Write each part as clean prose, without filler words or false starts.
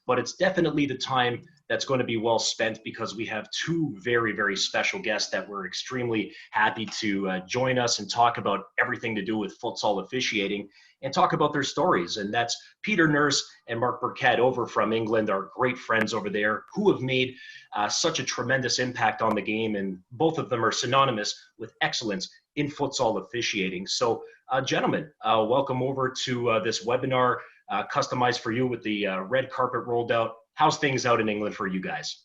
but it's definitely the time that's going to be well spent because we have two very, very special guests that we're extremely happy to join us and talk about everything to do with futsal officiating and talk about their stories. And that's Peter Nurse and Marc Birkett over from England, our great friends over there who have made such a tremendous impact on the game. And both of them are synonymous with excellence in futsal officiating. So gentlemen, welcome over to this webinar customized for you with the red carpet rolled out. How's things out in England for you guys?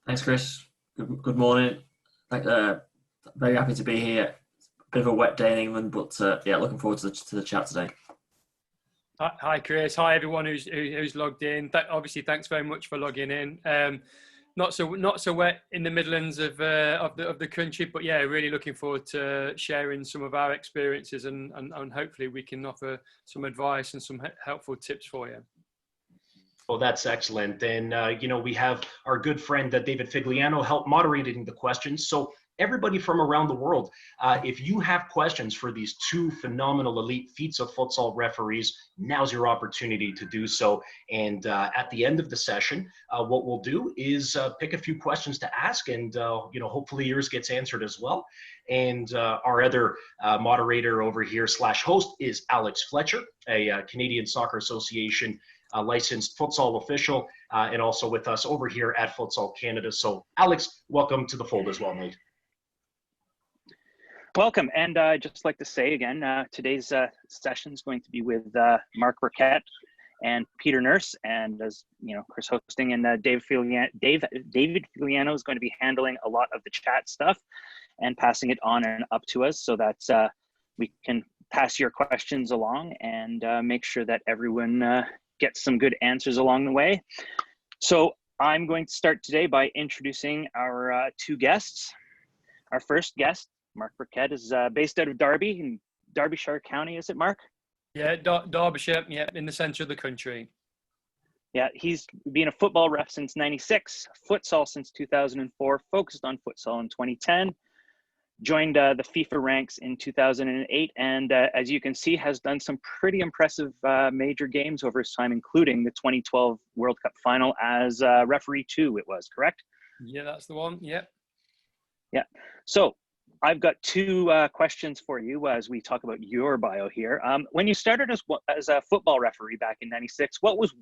Thanks, Chris. Good morning. Very happy to be here. Bit of a wet day in England, but yeah, looking forward to the chat today. Hi, Chris. Hi, everyone who's logged in. Obviously, thanks very much for logging in. Not so wet in the Midlands of the country, but yeah, really looking forward to sharing some of our experiences and hopefully we can offer some advice and some helpful tips for you. Well, that's excellent. And, you know, we have our good friend David Figliano help moderating the questions. So everybody from around the world, if you have questions for these two phenomenal elite FIFA Futsal referees, now's your opportunity to do so. And at the end of the session, what we'll do is pick a few questions to ask and, you know, hopefully yours gets answered as well. And our other moderator over here / host is Alex Fletcher, a Canadian Soccer Association licensed futsal official, and also with us over here at Futsal Canada. So Alex, welcome to the fold as well, mate. Welcome, and I'd just like to say again, today's session is going to be with Marc Birkett and Peter Nurse, and as you know, Chris hosting, and David Figliano is going to be handling a lot of the chat stuff and passing it on and up to us so that we can pass your questions along and make sure that everyone gets some good answers along the way. So I'm going to start today by introducing our two guests. Our first guest, Marc Birkett, is based out of Derby in Derbyshire County, is it, Marc? Yeah, Derbyshire, yeah, in the centre of the country. Yeah, he's been a football ref since '96, futsal since 2004, focused on futsal in 2010, joined the FIFA ranks in 2008, and as you can see, has done some pretty impressive major games over his time, including the 2012 World Cup final as referee 2, it was, correct? Yeah, that's the one, yeah. Yeah, so I've got two questions for you as we talk about your bio here. When you started as a football referee back in '96, what was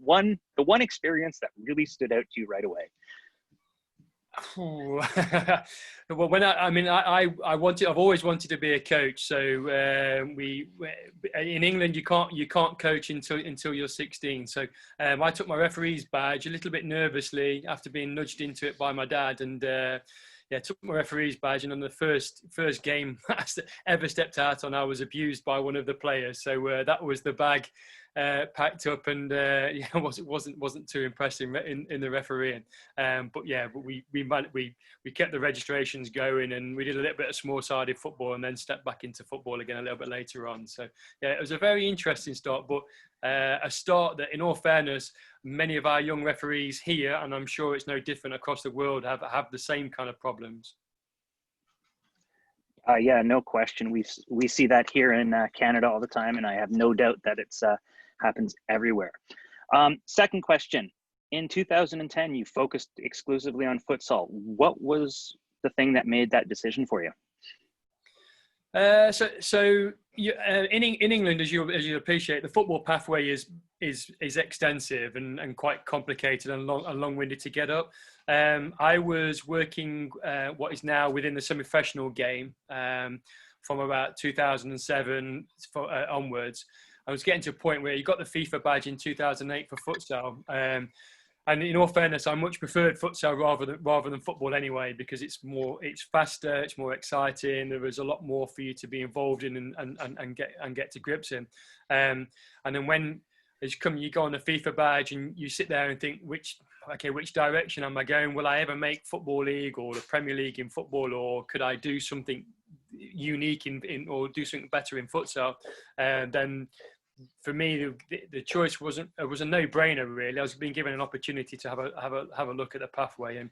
the one experience that really stood out to you right away? Well, when I've always wanted to be a coach. So in England you can't coach until you're 16. So I took my referee's badge a little bit nervously after being nudged into it by my dad, and yeah, took my referee's badge, and on the first game I ever stepped out on, I was abused by one of the players. So that was the bag packed up, and yeah, wasn't too impressive in the refereeing. But yeah, we kept the registrations going, and we did a little bit of small-sided football, and then stepped back into football again a little bit later on. So yeah, it was a very interesting start, but a start that, in all fairness, many of our young referees here, and I'm sure it's no different across the world, have the same kind of problems. Yeah, no question. We see that here in Canada all the time, and I have no doubt that it's happens everywhere. Second question: in 2010, you focused exclusively on futsal. What was the thing that made that decision for you? In England, as you appreciate, the football pathway is extensive and quite complicated and long-winded to get up. I was working what is now within the semi-professional game from about 2007 onwards. I was getting to a point where you got the FIFA badge in 2008 for futsal. And in all fairness, I much preferred futsal rather than football anyway, because it's faster, it's more exciting. There was a lot more for you to be involved in and get to grips in. And then when you go on the FIFA badge and you sit there and think, which direction am I going? Will I ever make Football League or the Premier League in football, or could I do something unique or do something better in futsal? Then for me, the choice was a no-brainer, really. I was being given an opportunity to have a look at the pathway, and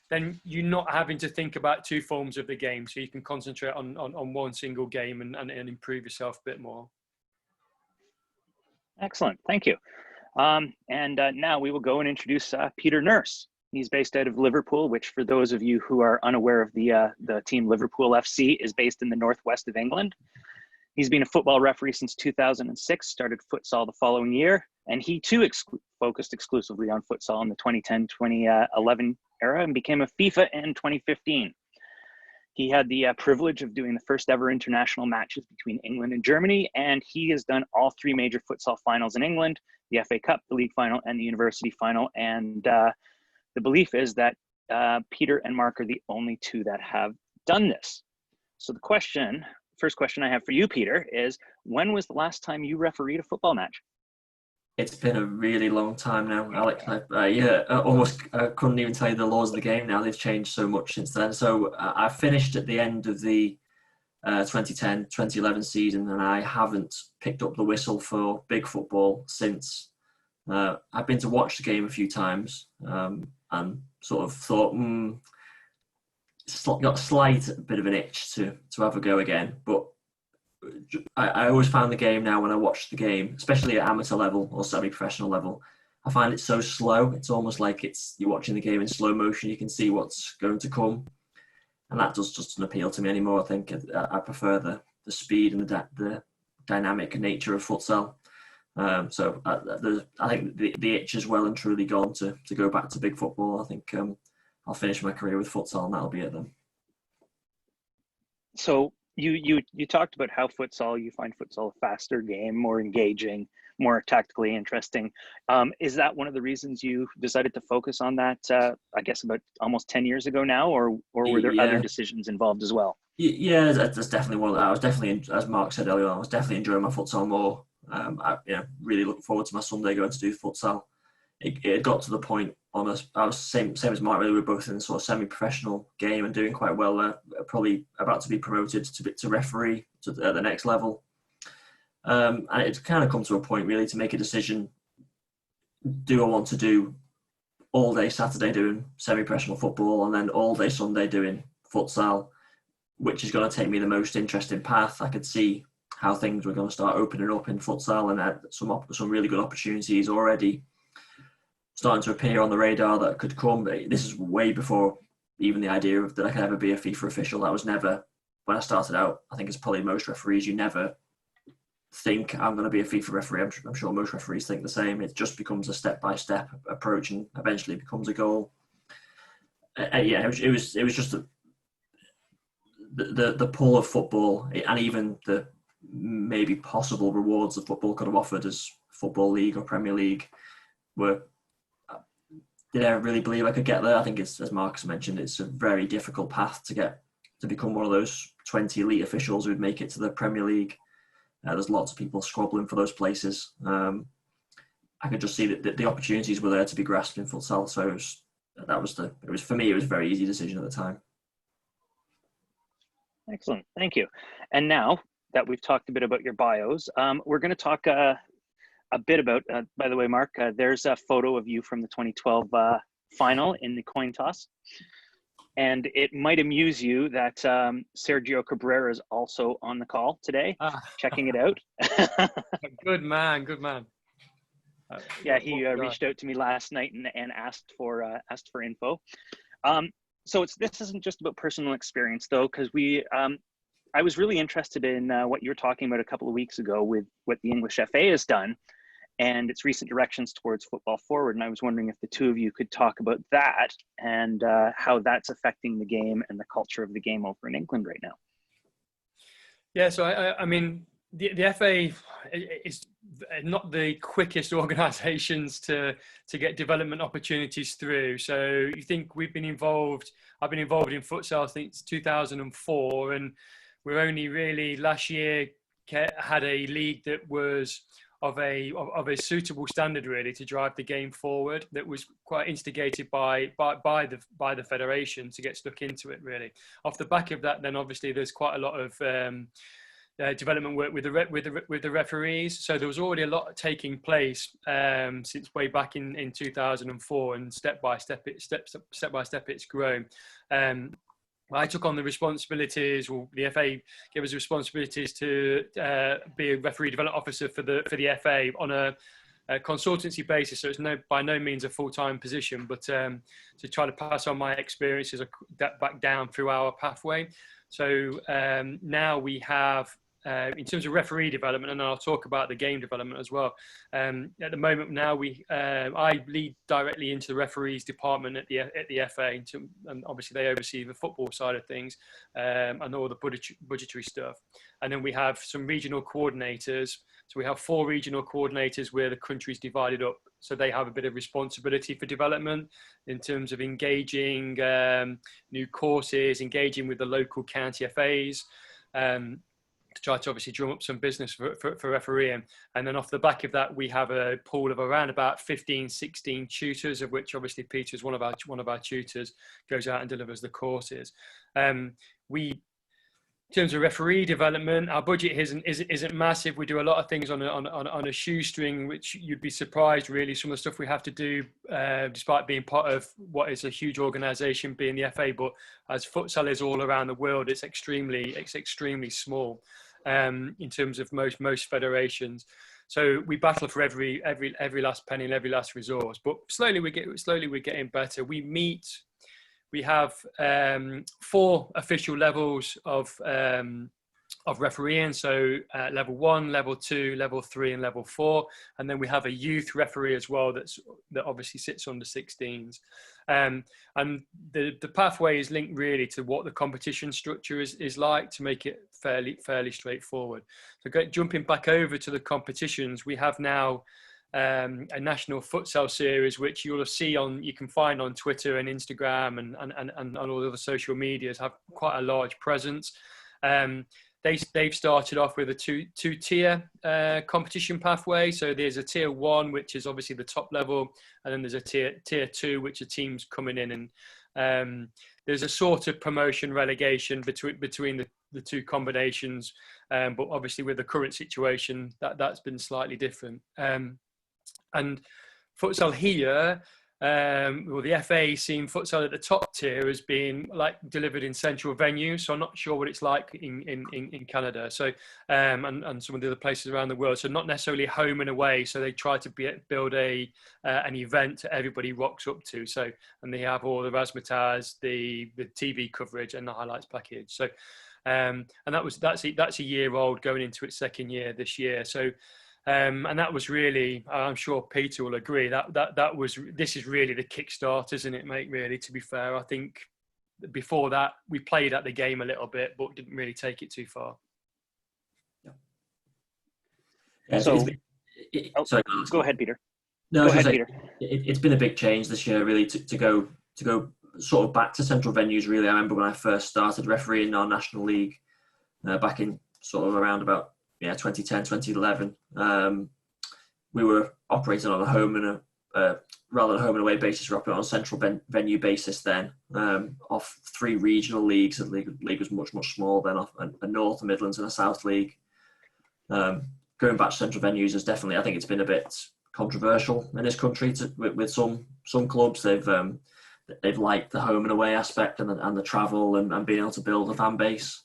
then you're not having to think about two forms of the game, so you can concentrate on one single game and improve yourself a bit more. Excellent, thank you. Now we will go and introduce Peter Nurse. He's based out of Liverpool, which for those of you who are unaware of the team Liverpool FC is based in the northwest of England. He's been a football referee since 2006, started futsal the following year, and he too focused exclusively on futsal in the 2010-2011 era and became a FIFA in 2015. He had the privilege of doing the first ever international matches between England and Germany, and he has done all three major futsal finals in England, the FA Cup, the league final, and the university final. And the belief is that Peter and Marc are the only two that have done this. So the first question I have for you, Peter, is when was the last time you refereed a football match? It's been a really long time now, Alex. I almost couldn't even tell you the laws of the game now. They've changed so much since then. So I finished at the end of the 2010-2011 season, and I haven't picked up the whistle for big football since. I've been to watch the game a few times and sort of thought, got a slight bit of an itch to have a go again. But I always found the game now when I watch the game, especially at amateur level or semi-professional level, I find it so slow. It's almost like you're watching the game in slow motion. You can see what's going to come. And that just doesn't appeal to me anymore. I think I prefer the speed and the dynamic nature of futsal. So I think the itch is well and truly gone to go back to big football. I think I'll finish my career with futsal and that'll be it then. So you talked about how you find futsal a faster game, more engaging, more tactically interesting. Is that one of the reasons you decided to focus on that, I guess about almost 10 years ago now, or were there other decisions involved as well? Yeah, that's definitely one. I was definitely, as Marc said earlier, I was definitely enjoying my futsal more. I really looking forward to my Sunday going to do futsal. It got to the point I was same as Marc, really. We were both in the sort of semi-professional game and doing quite well. Probably about to be promoted to referee at the next level. And it's kind of come to a point really to make a decision. Do I want to do all day Saturday doing semi-professional football and then all day Sunday doing futsal, which is going to take me the most interesting path? I could see how things were going to start opening up in futsal and had some really good opportunities already starting to appear on the radar that could come. But this is way before even the idea of that I could ever be a FIFA official. That was never, when I started out, I think it's probably most referees, you never think I'm going to be a FIFA referee. I'm sure most referees think the same. It just becomes a step-by-step approach and eventually becomes a goal. It was just the pull of football and even the maybe possible rewards that football could have offered as Football League or Premier League were. Did I really believe I could get there? I think it's, as Marcus mentioned, it's a very difficult path to become one of those 20 elite officials who'd make it to the Premier League. There's lots of people squabbling for those places. I could just see that the opportunities were there to be grasped in futsal. So for me, it was a very easy decision at the time. Excellent, thank you. And now that we've talked a bit about your bios, we're going to talk a bit about, by the way, Marc, there's a photo of you from the 2012 final in the coin toss. And it might amuse you that Sergio Cabrera is also on the call today, checking it out. Good man. Yeah, he reached out to me last night and asked for info. So this isn't just about personal experience though, because I was really interested in what you were talking about a couple of weeks ago with what the English FA has done and its recent directions towards football forward. And I was wondering if the two of you could talk about that and how that's affecting the game and the culture of the game over in England right now. Yeah, so I mean, the FA is not the quickest organisations to get development opportunities through. So you think I've been involved in futsal since 2004, and we're only really last year had a league that was of a suitable standard really to drive the game forward, that was quite instigated by the federation to get stuck into it really. Off the back of that, then obviously there's quite a lot of development work with the referees. So there was already a lot taking place since way back in 2004, and step by step it's grown. I took on the responsibilities, or the FA gave us responsibilities to be a referee development officer for the FA on a consultancy basis, so it's by no means a full-time position, but to try to pass on my experiences back down through our pathway. So now we have, in terms of referee development, and I'll talk about the game development as well. At the moment now, I lead directly into the referees department at the FA, and obviously they oversee the football side of things and all the budgetary stuff. And then we have some regional coordinators. So we have 4 regional coordinators where the country's divided up. So they have a bit of responsibility for development in terms of engaging new courses, engaging with the local county FAs, to try to obviously drum up some business for refereeing. And then off the back of that, we have a pool of around about 15, 16 tutors, of which obviously Peter is one of our tutors, goes out and delivers the courses. In terms of referee development, our budget isn't massive. We do a lot of things on a shoestring, which you'd be surprised really some of the stuff we have to do, despite being part of what is a huge organisation, being the FA. But as futsal is all around the world, it's extremely small in terms of most federations. So we battle for every last penny and every last resource. But slowly we're getting better. We have 4 official levels of refereeing, so level 1, level 2, level 3, and level 4, and then we have a youth referee as well that obviously sits under 16s, and the pathway is linked really to what the competition structure is like, to make it fairly straightforward. So jumping back over to the competitions, we have now a national futsal series, which you can find on Twitter and Instagram and all the other social medias, have quite a large presence. They've started off with a two-tier competition pathway. So there's a tier 1, which is obviously the top level, and then there's a tier 2, which are teams coming in, and there's a sort of promotion relegation between the 2 combinations, but obviously with the current situation, that's been slightly different. And futsal here, the FA seen futsal at the top tier as being like delivered in central venues. So I'm not sure what it's like in Canada. So and some of the other places around the world. So not necessarily home and away. So they try to build an event that everybody rocks up to. So, and they have all the razzmatazz, the TV coverage, and the highlights package. So and that's a year old, going into its 2nd year this year. So. And that was really, I'm sure Peter will agree, this is really the kickstart, isn't it, mate, really, to be fair. I think before that, we played at the game a little bit, but didn't really take it too far. Yeah, sorry, go ahead, Peter. No, go ahead, Peter. It's been a big change this year, really, to go sort of back to central venues, really. I remember when I first started refereeing our National League back in sort of around about 2010, 2011, we were operating on a home and rather than a home and away basis. We were operating on a central venue basis then, off 3 regional leagues. The league was much smaller then, off a North, a Midlands, and a South league. Going back to central venues is definitely, I think it's been a bit controversial in this country with some clubs. They've liked the home and away aspect and the travel and being able to build a fan base.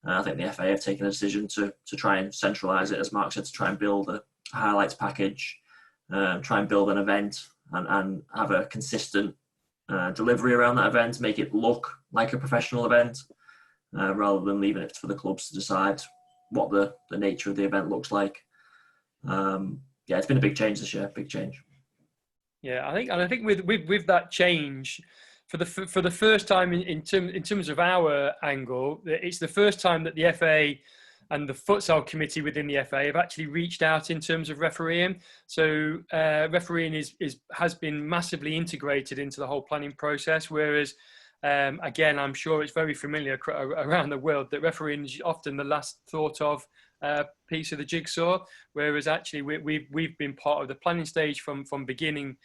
I think the FA have taken a decision to try and centralise it, as Mark said, to try and build a highlights package, try and build an event and have a consistent delivery around that event, make it look like a professional event, rather than leaving it for the clubs to decide what the nature of the event looks like. It's been a big change this year, big change. Yeah, I think with that change, for the first time in terms of our angle, it's the first time that the FA and the futsal committee within the FA have actually reached out in terms of refereeing. So refereeing has been massively integrated into the whole planning process. Whereas, again, I'm sure it's very familiar around the world that refereeing is often the last thought of piece of the jigsaw, whereas actually we've been part of the planning stage from beginning,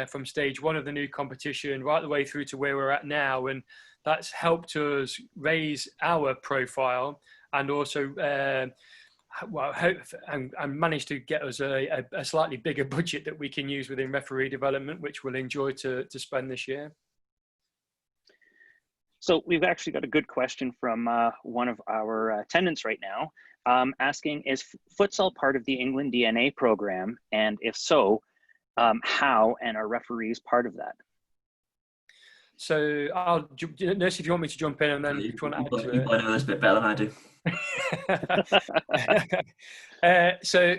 from stage 1 of the new competition right the way through to where we're at now, and that's helped us raise our profile and also and managed to get us a slightly bigger budget that we can use within referee development, which we'll enjoy to spend this year. So we've actually got a good question from one of our attendants right now. asking, is futsal part of the England DNA program? And if so, how, and are referees part of that? So I'll, Nurse, if you want me to jump in, and then if you want to add to it. You probably know this a bit better than I do. So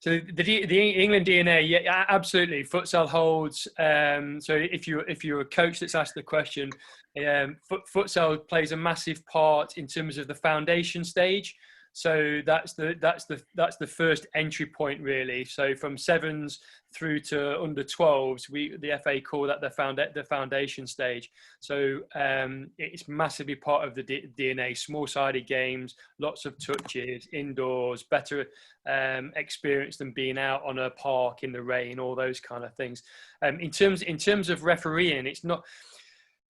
the England DNA, yeah, absolutely. Futsal holds. So if you're a coach that's asked the question, futsal plays a massive part in terms of the foundation stage. So that's the first entry point, really. So from sevens through to under 12s, the FA call that the foundation stage. So it's massively part of the DNA. Small-sided games, lots of touches, indoors, better experience than being out on a park in the rain, all those kind of things. In terms of refereeing,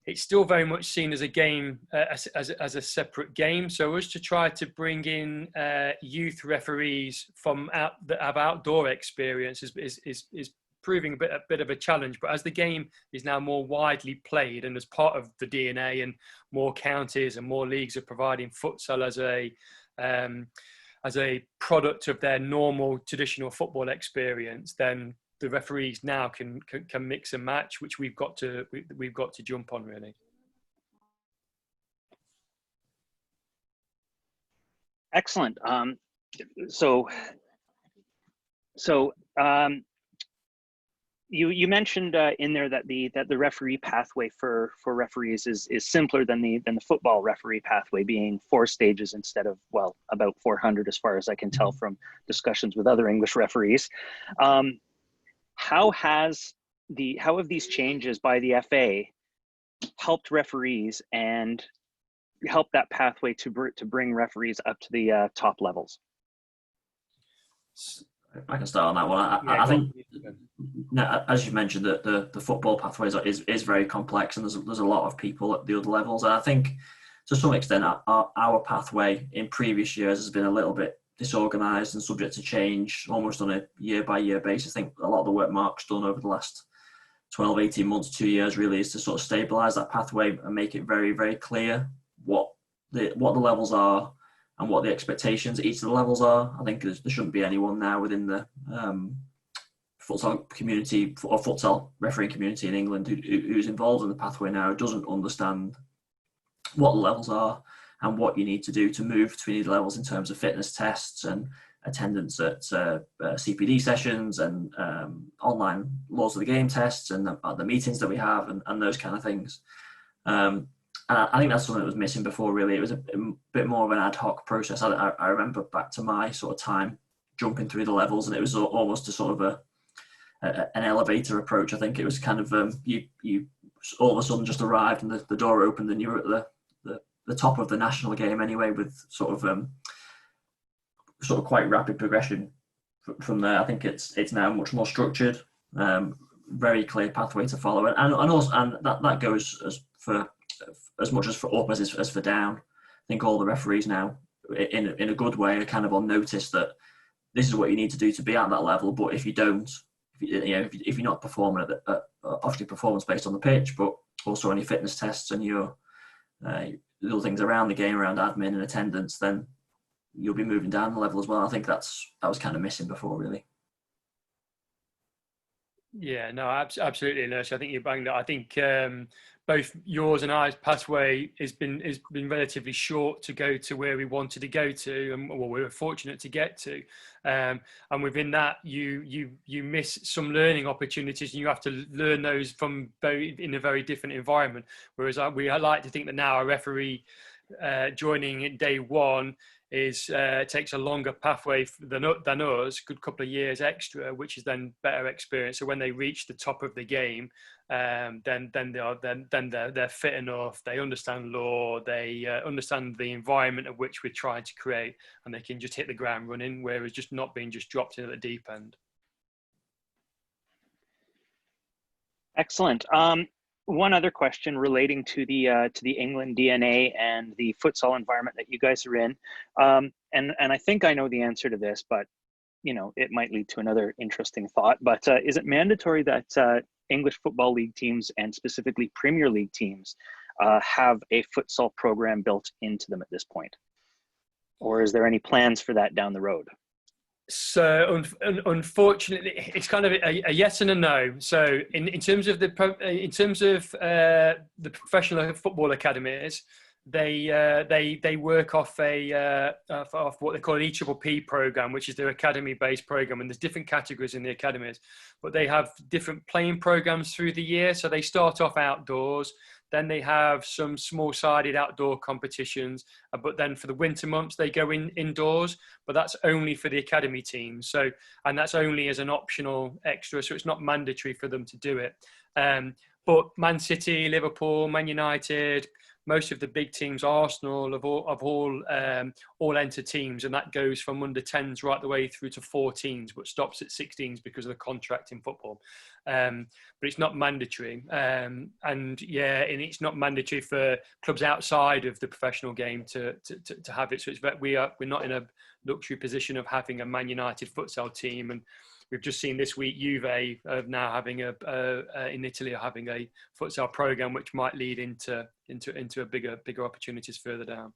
it's still very much seen as a game, as a separate game. So us to try to bring in youth referees that have outdoor experience is proving a bit of a challenge. But as the game is now more widely played, and as part of the DNA, and more counties and more leagues are providing futsal as a product of their normal traditional football experience, then the referees now can mix and match, which we've got to jump on, really. Excellent. You mentioned in there that the referee pathway for referees is simpler than the football referee pathway, being 4 stages instead of, well, about 400 as far as I can tell from discussions with other English referees. How have these changes by the FA helped referees and helped that pathway to bring referees up to the top levels? I can start on that one. I think, as you mentioned, that the football pathway is very complex, and there's a lot of people at the other levels. And I think, to some extent, our pathway in previous years has been a little bit disorganised and subject to change almost on a year-by-year basis. I think a lot of the work Marc's done over the last 12, 18 months, 2 years, really, is to sort of stabilise that pathway and make it very, very clear what the levels are and what the expectations at each of the levels are. I think there shouldn't be anyone now within the futsal community or futsal refereeing community in England who's involved in the pathway now, doesn't understand what the levels are and what you need to do to move between these levels in terms of fitness tests and attendance at CPD sessions and online laws of the game tests and the meetings that we have and those kind of things. And I think that's something that was missing before, really. It was a bit more of an ad hoc process. I remember back to my sort of time jumping through the levels, and it was almost a sort of an elevator approach. I think it was kind of you all of a sudden just arrived and the door opened and you were at the top of the national game anyway, with sort of quite rapid progression from there. I think it's now much more structured, very clear pathway to follow, and that goes as much as for up as for down. I think all the referees now, in a good way, are kind of on notice that this is what you need to do to be at that level. But if you don't, if you're not performing at obviously performance based on the pitch, but also on your fitness tests and your little things around the game, around admin and attendance, then you'll be moving down the level as well. I think that was kind of missing before, really. Yeah, no, absolutely, Nurse. I think you banged it. I think both yours and I's pathway has been relatively short to go to where we wanted to go to, and well, we were fortunate to get to. And within that, you miss some learning opportunities, and you have to learn those in a very different environment. Whereas I like to think that now a referee joining at day one takes a longer pathway than us, good couple of years extra, which is then better experience. So when they reach the top of the game, then they're fit enough. They understand law. They understand the environment of which we're trying to create, and they can just hit the ground running. Whereas just not being just dropped in at the deep end. Excellent. One other question relating to the England DNA and the futsal environment that you guys are in, and I think I know the answer to this, but it might lead to another interesting thought. But is it mandatory that English Football League teams, and specifically Premier League teams, have a futsal program built into them at this point? Or is there any plans for that down the road? So unfortunately, it's kind of a yes and a no. So in terms of the professional football academies, they work off what they call an EPPP program, which is their academy-based program, and there's different categories in the academies, but they have different playing programs through the year. So they start off outdoors. Then they have some small-sided outdoor competitions, but then for the winter months they go indoors. But that's only for the academy teams. So, and that's only as an optional extra. So it's not mandatory for them to do it. But Man City, Liverpool, Man United, most of the big teams, Arsenal, of all enter teams, and that goes from under 10s right the way through to 14s, but stops at 16s because of the contract in football. But it's not mandatory, and it's not mandatory for clubs outside of the professional game to have it. So we're not in a luxury position of having a Man United futsal team, and we've just seen this week Juve of now having in Italy are having a futsal program, which might lead into a bigger opportunities further down.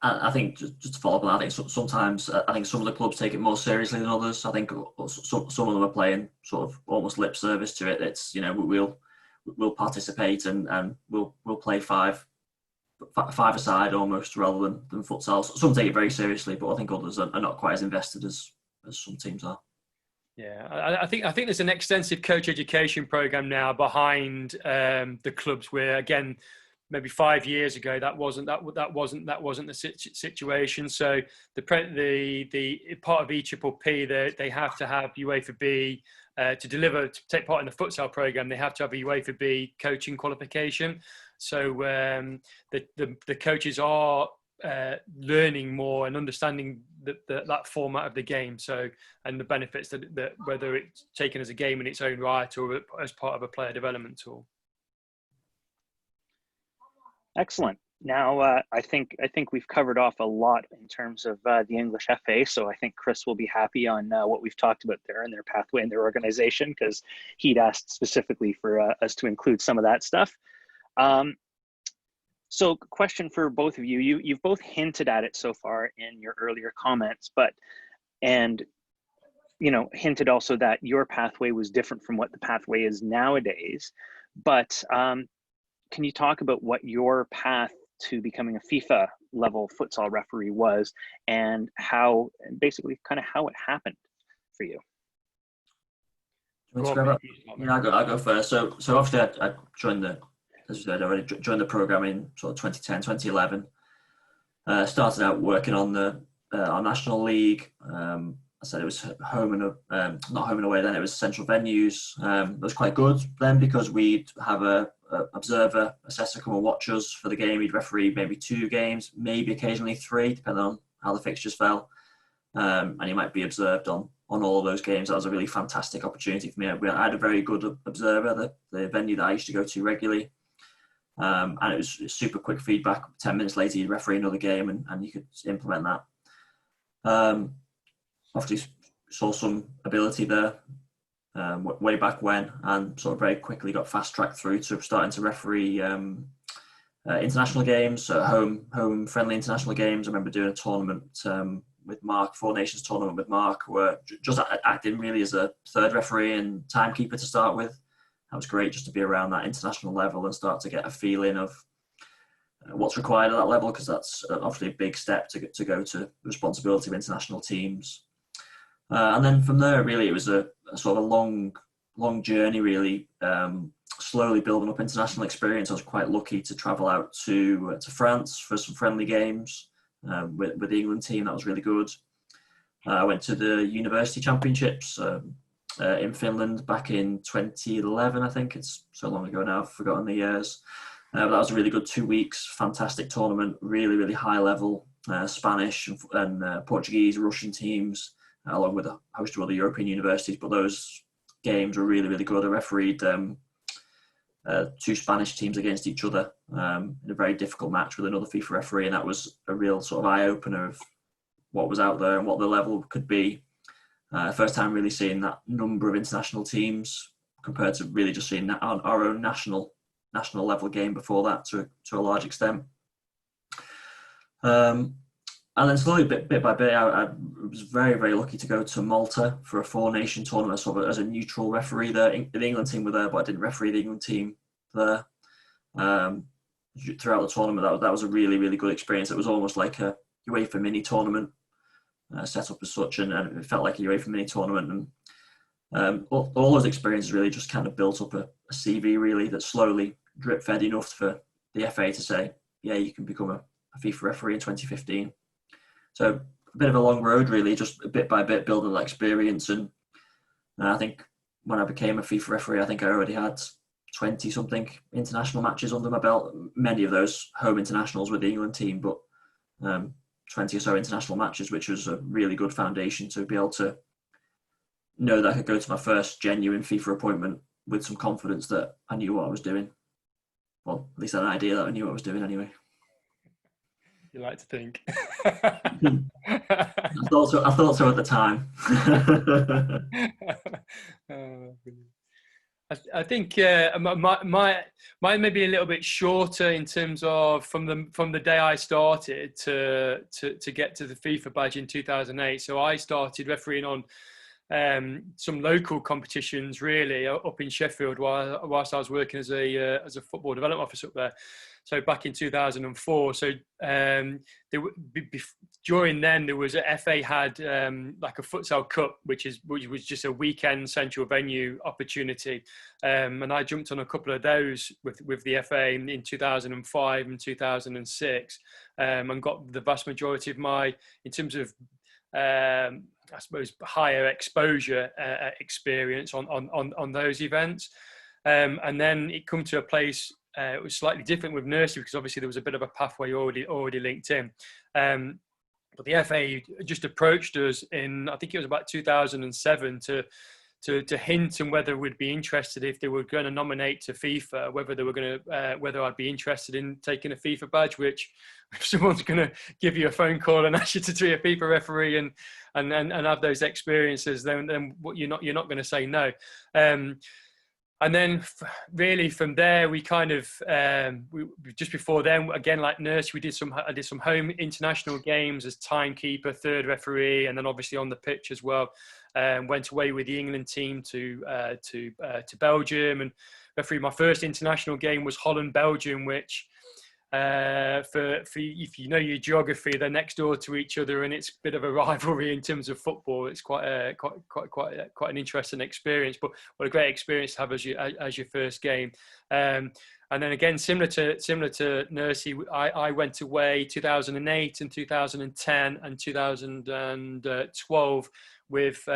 I think just to follow up on that, I think sometimes I think some of the clubs take it more seriously than others. I think some of them are playing sort of almost lip service to it. It's, you know, we'll participate and we'll play five aside almost rather than futsal. Some take it very seriously, but I think others are not quite as invested as some teams are. Yeah, I think there's an extensive coach education program now behind the clubs, where again, maybe 5 years ago that wasn't the situation. So the part of EPPP, they have to have UEFA B to take part in the futsal program. They have to have a UEFA B coaching qualification. So the coaches are learning more and understanding that format of the game, so, and the benefits that whether it's taken as a game in its own right or as part of a player development tool. Excellent. Now I think we've covered off a lot in terms of the English FA, so I think Chris will be happy on what we've talked about there and their pathway and their organization, because he'd asked specifically for us to include some of that stuff. So question for both of you. You've both hinted at it so far in your earlier comments, and hinted also that your pathway was different from what the pathway is nowadays. But can you talk about what your path to becoming a FIFA level futsal referee was, and how it happened for you? Yeah, I'll go first. So obviously I joined as you said, I already joined the program in sort of 2010, 2011. Started out working on our national league. I said it was home and not home and away then, it was central venues. It was quite good then because we'd have a observer, assessor come and watch us for the game. He'd referee maybe 2 games, maybe occasionally 3, depending on how the fixtures fell. And he might be observed on all of those games. That was a really fantastic opportunity for me. I had a very good observer, the venue that I used to go to regularly. And it was super quick feedback. 10 minutes later, you'd referee another game and you could implement that. Obviously saw some ability there way back when, and sort of very quickly got fast-tracked through to starting to referee international games, home friendly international games. I remember doing a tournament with Marc, 4 Nations tournament with Marc, where just acting really as a third referee and timekeeper to start with. That was great just to be around that international level and start to get a feeling of what's required at that level, because that's obviously a big step to go to the responsibility of international teams. And then from there, really, it was a sort of a long journey, really, slowly building up international experience. I was quite lucky to travel out to France for some friendly games with the England team. That was really good. I went to the University Championships in Finland back in 2011, I think. It's so long ago now, I've forgotten the years. But that was a really good 2 weeks, fantastic tournament, really, really high level, Spanish and Portuguese, Russian teams, along with a host of other European universities. But those games were really, really good. I refereed 2 Spanish teams against each other in a very difficult match with another FIFA referee, and that was a real sort of eye-opener of what was out there and what the level could be. First time really seeing that number of international teams compared to really just seeing our own national level game before that to a large extent. And And then slowly, bit by bit, I was very, very lucky to go to Malta for a 4-nation tournament, sort of as a neutral referee there. The England team were there, but I didn't referee the England team there. Throughout the tournament, that was a really, really good experience. It was almost like a UEFA mini tournament set up as such, and it felt like a UEFA mini tournament. And all those experiences really just kind of built up a CV, really, that slowly drip fed enough for the FA to say, yeah, you can become a FIFA referee in 2015. So a bit of a long road, really, just bit by bit building that experience. And I think when I became a FIFA referee, I think I already had 20-something international matches under my belt. Many of those home internationals with the England team, but 20 or so international matches, which was a really good foundation to be able to know that I could go to my first genuine FIFA appointment with some confidence that I knew what I was doing. Well, at least I had an idea that I knew what I was doing anyway. You like to think. I thought so at the time. I think mine may be a little bit shorter in terms of from the day I started to get to the FIFA badge in 2008. So I started refereeing on some local competitions, really, up in Sheffield whilst I was working as a football development officer up there. So back in 2004. So during then there was a FA had like a Futsal Cup, which was just a weekend central venue opportunity, and I jumped on a couple of those with the FA in 2005 and 2006, and got the vast majority of my, in terms of I suppose, higher exposure experience on those events, and then it come to a place. It was slightly different with nursery because obviously there was a bit of a pathway already linked in. But the FA just approached us in, I think it was about 2007, to hint on whether we'd be interested, if they were going to nominate to FIFA, whether I'd be interested in taking a FIFA badge. Which, if someone's going to give you a phone call and ask you to be a FIFA referee and have those experiences, then you're not going to say no. And then really from there, we kind of, just before then, again, like nurse, I did some home international games as timekeeper, third referee, and then obviously on the pitch as well. Went away with the England team to Belgium and refereed. My first international game was Holland-Belgium, which for if you know your geography, they're next door to each other, and it's a bit of a rivalry in terms of football. It's quite an interesting experience, but what a great experience to have as your first game. And then again, similar to Nursey, I went away 2008 and 2010 and 2012 with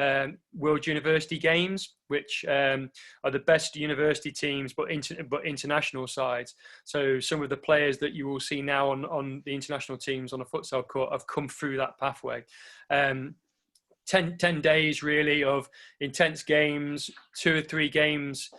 World University Games, which are the best university teams, but international sides. So some of the players that you will see now on the international teams on a futsal court have come through that pathway. 10 days really of intense games, 2 or 3 games.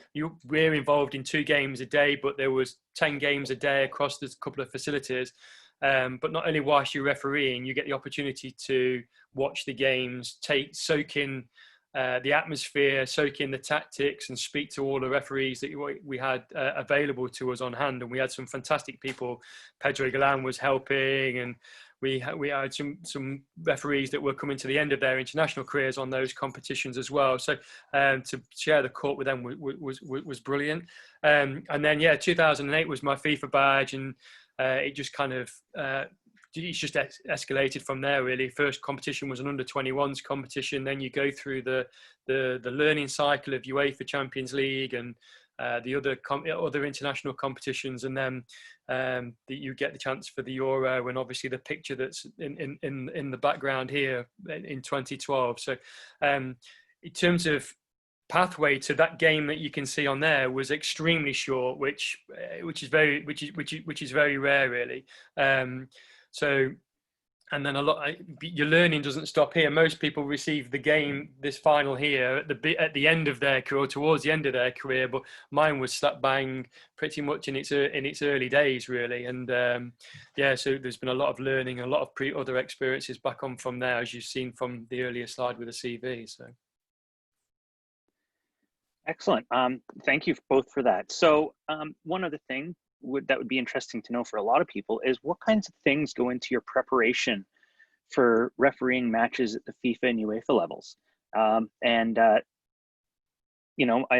We're involved in 2 games a day, but there was 10 games a day across this couple of facilities. But not only whilst you're refereeing, you get the opportunity to watch the games, soak in the atmosphere, soak in the tactics, and speak to all the referees that we had available to us on hand. And we had some fantastic people. Pedro Galan was helping, and we had some referees that were coming to the end of their international careers on those competitions as well. So to share the court with them was brilliant. And then 2008 was my FIFA badge, and it just kind of it's just escalated from there really. First competition was an under-21s competition. Then you go through the learning cycle of UEFA Champions League and the other international competitions, and then that you get the chance for the Euro, and obviously the picture that's in the background here in 2012. So in terms of pathway to that game that you can see on there was extremely short, which is very rare really. So, and then your learning doesn't stop here. Most people receive the game, this final here, at the end of their career, or towards the end of their career. But mine was slap bang pretty much in its early days, really. And so there's been a lot of learning, a lot of other experiences back on from there, as you've seen from the earlier slide with the CV. So. Excellent. Thank you both for that. So one other thing that would be interesting to know for a lot of people is what kinds of things go into your preparation for refereeing matches at the FIFA and UEFA levels. I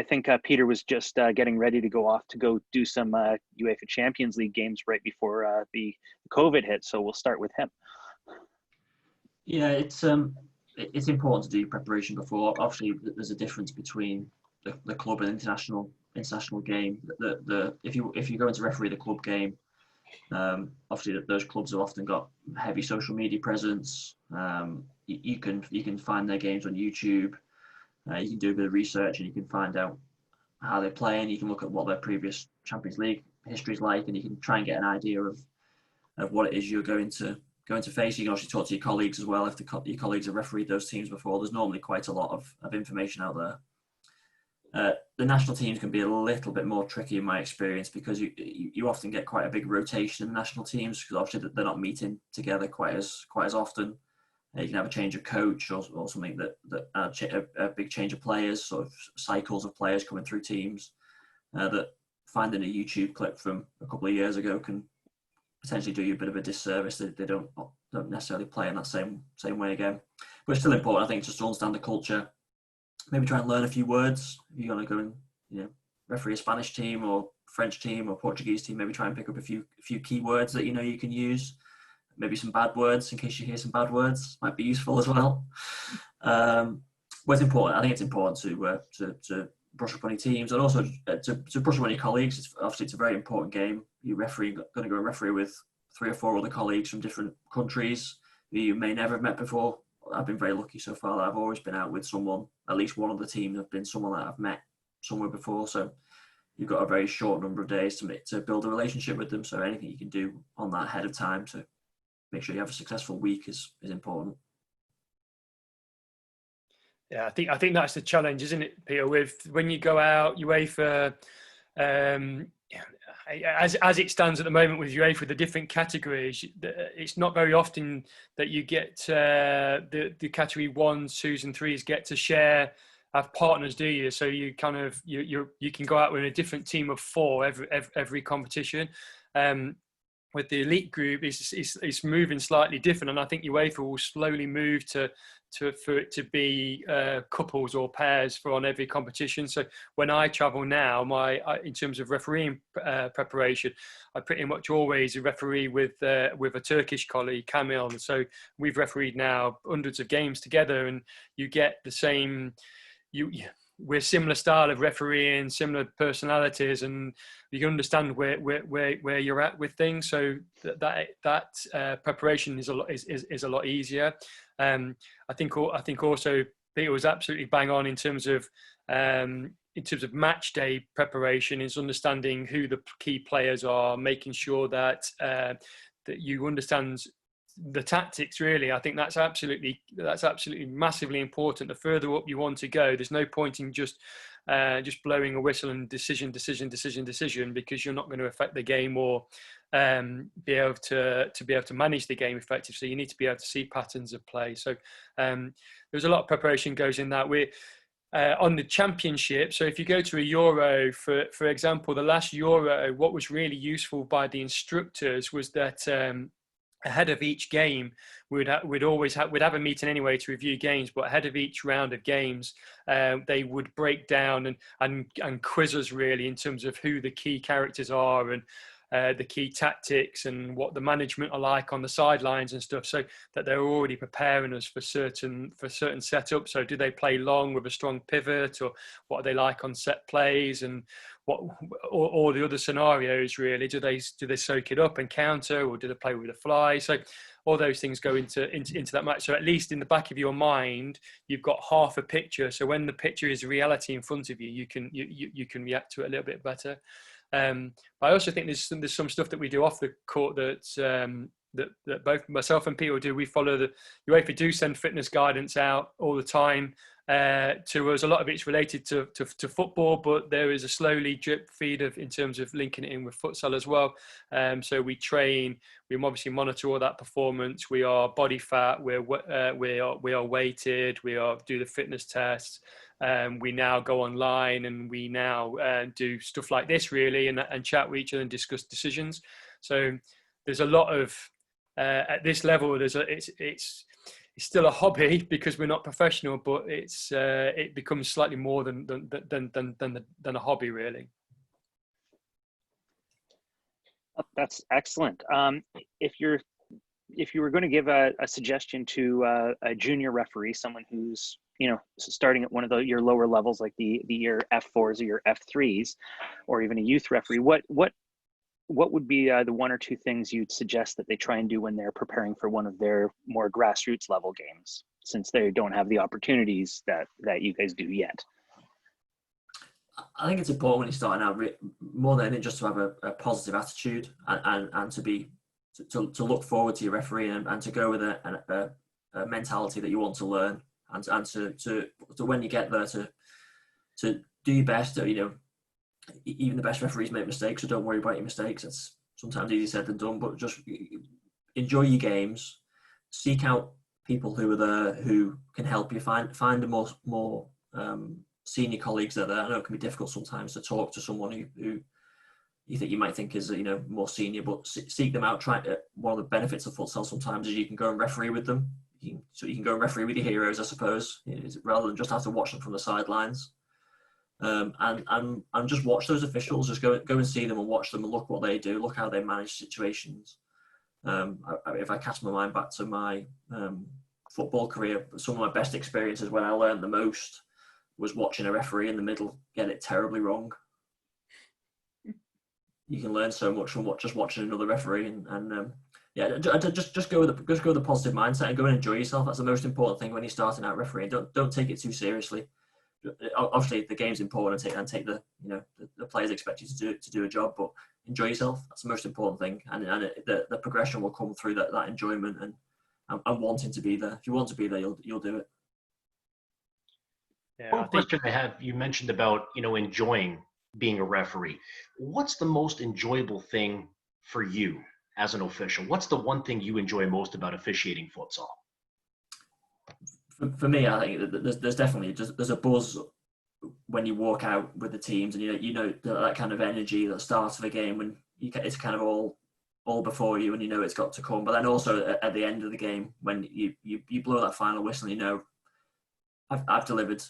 think Peter was just getting ready to go off to go do some UEFA Champions League games right before the COVID hit. So we'll start with him. Yeah, it's important to do preparation before. Obviously, there's a difference between the club and international game. If you go into referee the club game, obviously those clubs have often got heavy social media presence. You can find their games on YouTube. You can do a bit of research and you can find out how they're playing. You can look at what their previous Champions League history is like, and you can try and get an idea of what it is you're going to face. You can also talk to your colleagues as well if your colleagues have refereed those teams before. There's normally quite a lot of information out there. The national teams can be a little bit more tricky in my experience, because you often get quite a big rotation in the national teams, because obviously they're not meeting together quite as often. You can have a change of coach or something that a big change of players, sort of cycles of players coming through teams. That finding a YouTube clip from a couple of years ago can potentially do you a bit of a disservice. They don't necessarily play in that same way again. But it's still important, I think, just to understand the culture. Maybe try and learn a few words. If you're going to go and referee a Spanish team or French team or Portuguese team, maybe try and pick up a few key words that you can use. Maybe some bad words, in case you hear some bad words, might be useful as well. But it's important. I think it's important to brush up on your teams, and also to brush up on your colleagues. It's a very important game. You're going to go and referee with 3 or 4 other colleagues from different countries who you may never have met before. I've been very lucky so far that I've always been out with someone, at least one of the teams have been someone that I've met somewhere before. So you've got a very short number of days to build a relationship with them. So anything you can do on that ahead of time to make sure you have a successful week is important. Yeah, I think that's the challenge, isn't it, Peter? With when you go out, UEFA, as it stands at the moment with UEFA, the different categories, it's not very often that you get the category 1s, 2s, and 3s get to have partners, do you? So you kind of you can go out with a different team of 4 every competition. With the elite group, it's moving slightly different, and I think UEFA will slowly move for it to be couples or pairs on every competition. So when I travel now, in terms of refereeing preparation, I pretty much always referee with a Turkish colleague, Kamil. So we've refereed now hundreds of games together, and you get the same. We're similar style of refereeing, similar personalities, and you can understand where you're at with things. So that preparation is a lot easier. I think also Peter was absolutely bang on in terms of match day preparation, is understanding who the key players are, making sure that you understand the tactics. Really, I think that's absolutely massively important. The further up you want to go, there's no point in just blowing a whistle and decision, because you're not going to affect the game or be able to manage the game effectively. So you need to be able to see patterns of play. So there's a lot of preparation goes in that. We're on the championship. So if you go to a Euro, for example, the last Euro, what was really useful by the instructors was that ahead of each game, we'd have a meeting anyway to review games, but ahead of each round of games, they would break down and quiz us really in terms of who the key characters are and the key tactics and what the management are like on the sidelines and stuff, so that they're already preparing us for certain setups. So do they play long with a strong pivot, or what are they like on set plays, and what all the other scenarios really? Do they soak it up and counter, or do they play with a fly? So all those things go into that match. So at least in the back of your mind, you've got half a picture. So when the picture is reality in front of you, you can react to it a little bit better. But I also think there's some stuff that we do off the court that both myself and Peter do. We follow the UEFA do send fitness guidance out all the time to us. A lot of it's related to football, but there is a slowly drip feed in terms of linking it in with futsal as well. So we train, we obviously monitor all that performance. We are body fat, we are weighted, do the fitness tests. We now go online and we now do stuff like this really, and chat with each other and discuss decisions. So there's a lot of at this level, it's still a hobby because we're not professional, but it becomes slightly more than a hobby, really. That's excellent. If you were going to give a suggestion to a junior referee, someone who's starting at one of your lower levels, like your F4s or your F3s, or even a youth referee, what would be the one or two things you'd suggest that they try and do when they're preparing for one of their more grassroots level games, since they don't have the opportunities that you guys do yet? I think it's important when you're starting out, more than anything, just to have a positive attitude and to look forward to your refereeing and to go with a mentality that you want to learn and to when you get there to do your best. Even the best referees make mistakes, so don't worry about your mistakes. It's sometimes easier said than done, but just enjoy your games. Seek out people who are there who can help you. Find a more senior colleagues that are there. I know it can be difficult sometimes to talk to someone who you think you might think is more senior, but seek them out. One of the benefits of futsal sometimes is you can go and referee with them. So you can go and referee with your heroes, I suppose, rather than just have to watch them from the sidelines. And just watch those officials. Just go and see them and watch them and look what they do. Look how they manage situations. If I cast my mind back to my football career, some of my best experiences when I learned the most was watching a referee in the middle get it terribly wrong. You can learn so much from just watching another referee, just go with the positive mindset and go and enjoy yourself. That's the most important thing when you're starting out refereeing. Don't take it too seriously. Obviously, the game's important and take the players expect you to do a job, but enjoy yourself. That's the most important thing, and the progression will come through that enjoyment and wanting to be there. If you want to be there, you'll do it. Yeah, One question I have, you mentioned about, enjoying being a referee. What's the most enjoyable thing for you as an official? What's the one thing you enjoy most about officiating futsal? For me, I think there's definitely there's a buzz when you walk out with the teams, and that kind of energy that starts of a game when it's kind of all before you, and it's got to come. But then also at the end of the game when you blow that final whistle, I've delivered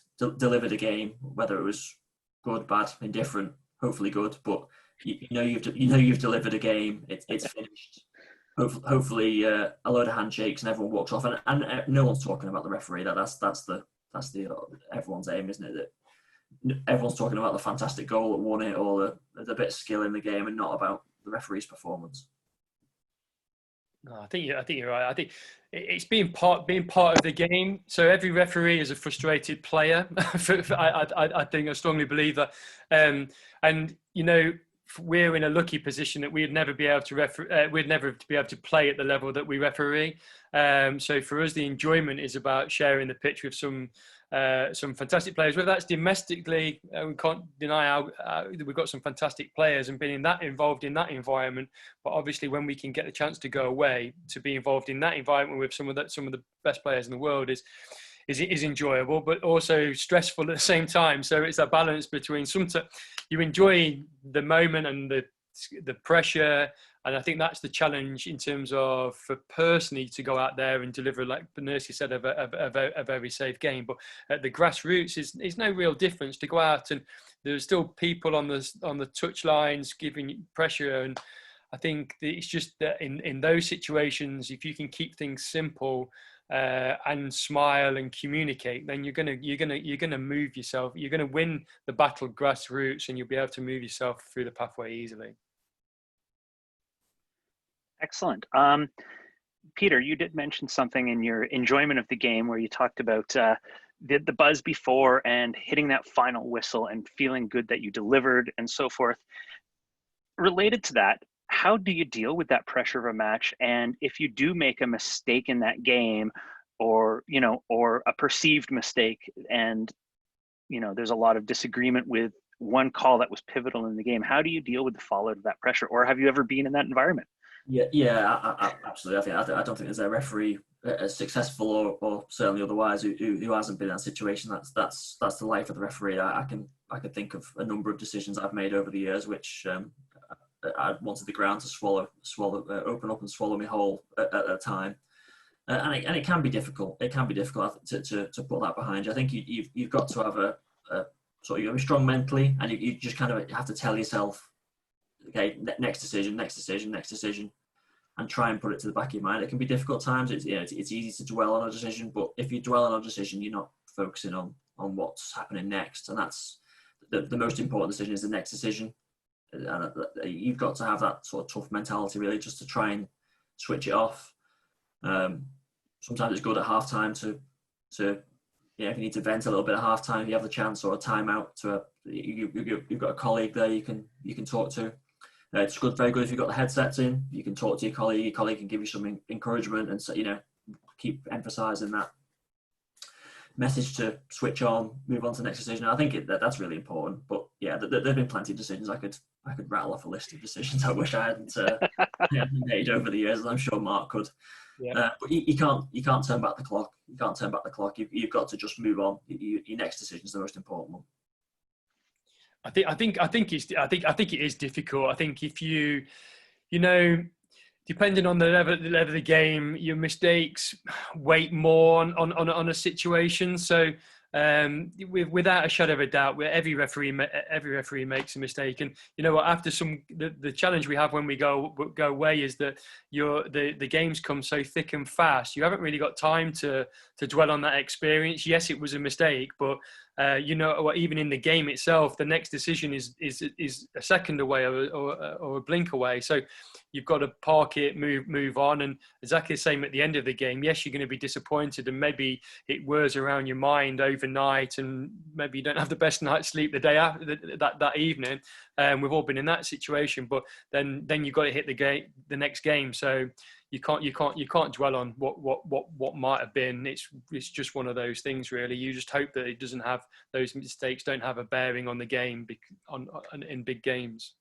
a game, whether it was good, bad, indifferent, hopefully good, but you've delivered a game. It's finished. Hopefully a load of handshakes and everyone walks off, and no one's talking about the referee. That's the everyone's aim, isn't it? That everyone's talking about the fantastic goal that won it, or the bit of skill in the game, and not about the referee's performance. No, I think you're right. I think it's being part of the game. So every referee is a frustrated player. I strongly believe that, and we're in a lucky position that we'd never be able to play at the level that we referee. So for us, the enjoyment is about sharing the pitch with some fantastic players. Whether that's domestically, we can't deny we've got some fantastic players and being involved in that environment. But obviously, when we can get the chance to go away to be involved in that environment with some of the best players in the world is enjoyable, but also stressful at the same time. So it's a balance between you enjoy the moment and the pressure, and I think that's the challenge in terms of for personally to go out there and deliver, like Nursey said, a very safe game. But at the grassroots, is no real difference to go out, and there's still people on the touch lines giving pressure. And I think that it's just that in those situations, if you can keep things simple and smile and communicate, then you're gonna move yourself. You're gonna win the battle grassroots, and you'll be able to move yourself through the pathway easily. Excellent. Peter, you did mention something in your enjoyment of the game where you talked about the buzz before and hitting that final whistle and feeling good that you delivered and so forth. Related to that, how do you deal with that pressure of a match? And if you do make a mistake in that game, or a perceived mistake, and there's a lot of disagreement with one call that was pivotal in the game, how do you deal with the fallout of that pressure? Or have you ever been in that environment? Yeah, absolutely. I don't think there's a referee as successful or certainly otherwise who hasn't been in that situation. That's the life of the referee. I can think of a number of decisions I've made over the years which I wanted the ground to open up and swallow me whole at a time. And it can be difficult. It can be difficult to put that behind you. I think you've got to have a sort of, you're strong mentally, and you just kind of have to tell yourself, okay, next decision, and try and put it to the back of your mind. It can be difficult times. It's easy to dwell on a decision, but if you dwell on a decision, you're not focusing on what's happening next, and that's the most important decision is the next decision. And you've got to have that sort of tough mentality, really, just to try and switch it off. Sometimes it's good at halftime to if you need to vent a little bit at halftime, you have the chance, or a timeout you've got a colleague there you can talk to. It's very good if you've got the headsets in. You can talk to your colleague. Your colleague can give you some encouragement, and so, keep emphasising that message to switch on, move on to the next decision. I think that's really important. But yeah, there've been plenty of decisions. I could rattle off a list of decisions I wish I hadn't made over the years, and I'm sure Mark could. Yeah. But you can't turn back the clock. You can't turn back the clock. You've got to just move on. Your next decision is the most important one. I think it is difficult. I think if you depending on the level of the game, your mistakes weight more on a situation. So without a shadow of a doubt, where every referee makes a mistake, and you know what? After the challenge we have when we go away is that the games come so thick and fast. You haven't really got time to dwell on that experience. Yes, it was a mistake, but even in the game itself, the next decision is a second away or a blink away. So you've got to park it, move on, and exactly the same at the end of the game. Yes, you're going to be disappointed, and maybe it whirs around your mind overnight, and maybe you don't have the best night's sleep the day after that evening. We've all been in that situation, but then you've got to hit the next game. So you can't dwell on what might have been. It's just one of those things, really. You just hope that it doesn't have those mistakes don't have a bearing on the game in big games.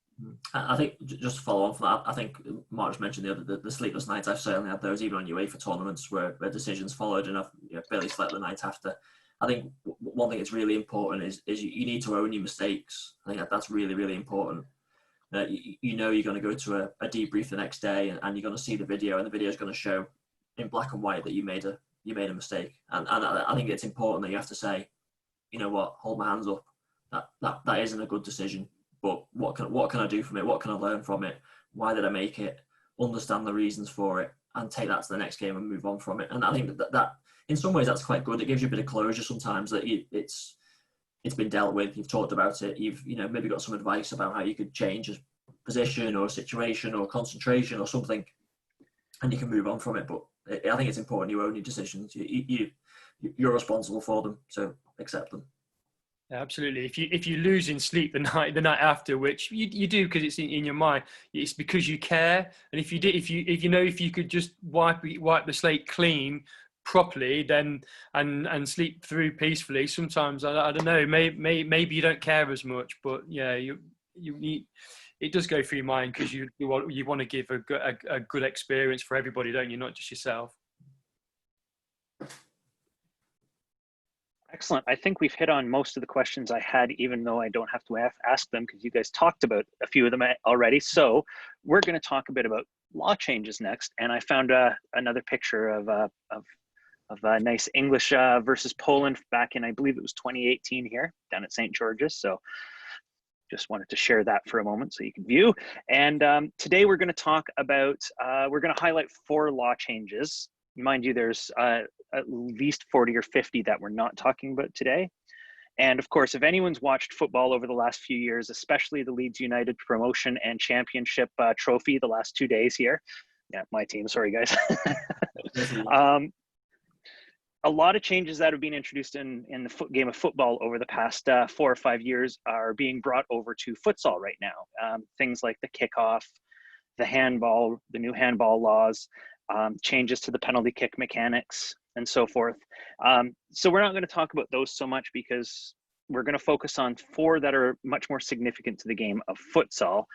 I think just to follow on from that, I think Mark just mentioned the sleepless nights. I've certainly had those, even on UEFA tournaments where decisions followed, and I've barely slept the night after. I think one thing that's really important is you need to own your mistakes. I think that's really, really important. You're going to go to a debrief the next day, and you're going to see the video, and the video is going to show in black and white that you made a mistake. And I think it's important that you have to say, you know what, hold my hands up. That isn't a good decision. But what can I do from it? What can I learn from it? Why did I make it? Understand the reasons for it, and take that to the next game and move on from it. And I think that in some ways that's quite good. It gives you a bit of closure sometimes, that it's been dealt with. You've talked about it. You've maybe got some advice about how you could change a position or a situation or concentration or something, and you can move on from it. But I think it's important you own your decisions. You're responsible for them, so accept them. Absolutely. If you lose in sleep the night after, which you do because it's in your mind, it's because you care. And if you could just wipe the slate clean properly, then and sleep through peacefully. Sometimes I don't know. Maybe you don't care as much, but yeah, it does go through your mind, because you want to give a good experience for everybody, don't you? Not just yourself. Excellent. I think we've hit on most of the questions I had, even though I don't have to ask them, because you guys talked about a few of them already. So we're going to talk a bit about law changes next. And I found another picture of a nice English versus Poland back in, I believe it was 2018 here down at St. George's. So just wanted to share that for a moment so you can view. And today we're going to talk about, we're going to highlight 4 law changes. Mind you, there's at least 40 or 50 that we're not talking about today. And of course, if anyone's watched football over the last few years, especially the Leeds United promotion and championship trophy the last 2 days here. Yeah, my team, sorry guys. A lot of changes that have been introduced in the game of football over the past 4 or 5 years are being brought over to futsal right now. Things like the kickoff, the handball, the new handball laws, changes to the penalty kick mechanics, and so forth. So we're not going to talk about those so much, because we're going to focus on 4 that are much more significant to the game of futsal.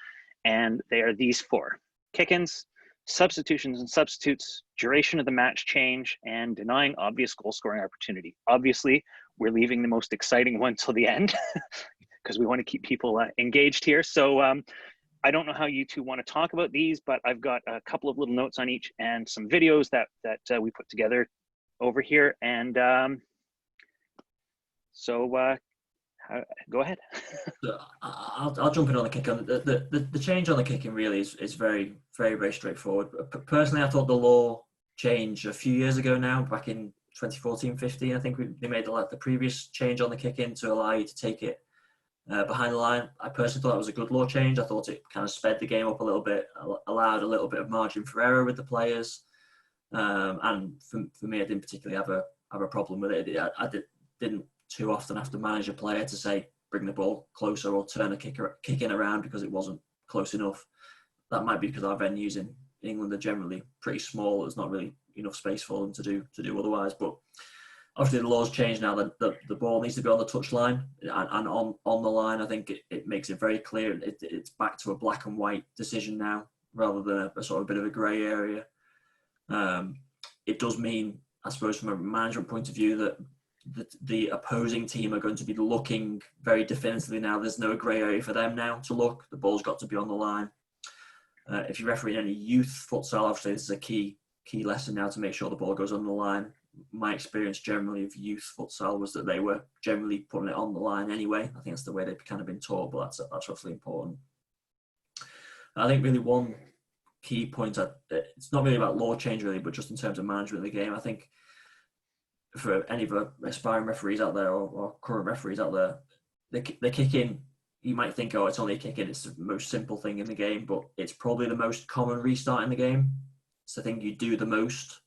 And they are these 4: kick-ins, substitutions and substitutes, duration of the match change, and denying obvious goal scoring opportunity. Obviously, we're leaving the most exciting one till the end because we want to keep people engaged here. So I don't know how you two want to talk about these, but I've got a couple of little notes on each and some videos that we put together over here. And go ahead. So I'll jump in on the kick. The change on the kicking really is very, very, very straightforward. Personally, I thought the law changed a few years ago now, back in 2014-15. I think they made the previous change on the kicking to allow you to take it behind the line. I personally thought that was a good law change. I thought it kind of sped the game up a little bit, allowed a little bit of margin for error with the players. And for me, I didn't particularly have a problem with it. I didn't too often have to manage a player to say, bring the ball closer or turn a kick in around because it wasn't close enough. That might be because our venues in England are generally pretty small. There's not really enough space for them to do otherwise. But obviously the law's changed now. The ball needs to be on the touch line and on the line. I think it makes it very clear. It's back to a black and white decision now rather than a sort of bit of a grey area. It does mean, I suppose, from a management point of view, that the opposing team are going to be looking very definitively now. There's no grey area for them now to look. The ball's got to be on the line. If you referee any youth futsal, obviously this is a key lesson now to make sure the ball goes on the line. My experience generally of youth futsal was that they were generally putting it on the line anyway. I think that's the way they've kind of been taught, but that's roughly important. I think really one key point, it's not really about law change really, but just in terms of management of the game, I think for any of the aspiring referees out there or current referees out there, the kick-in, you might think, oh, it's only a kick-in, it's the most simple thing in the game, but it's probably the most common restart in the game. It's the thing you do the most.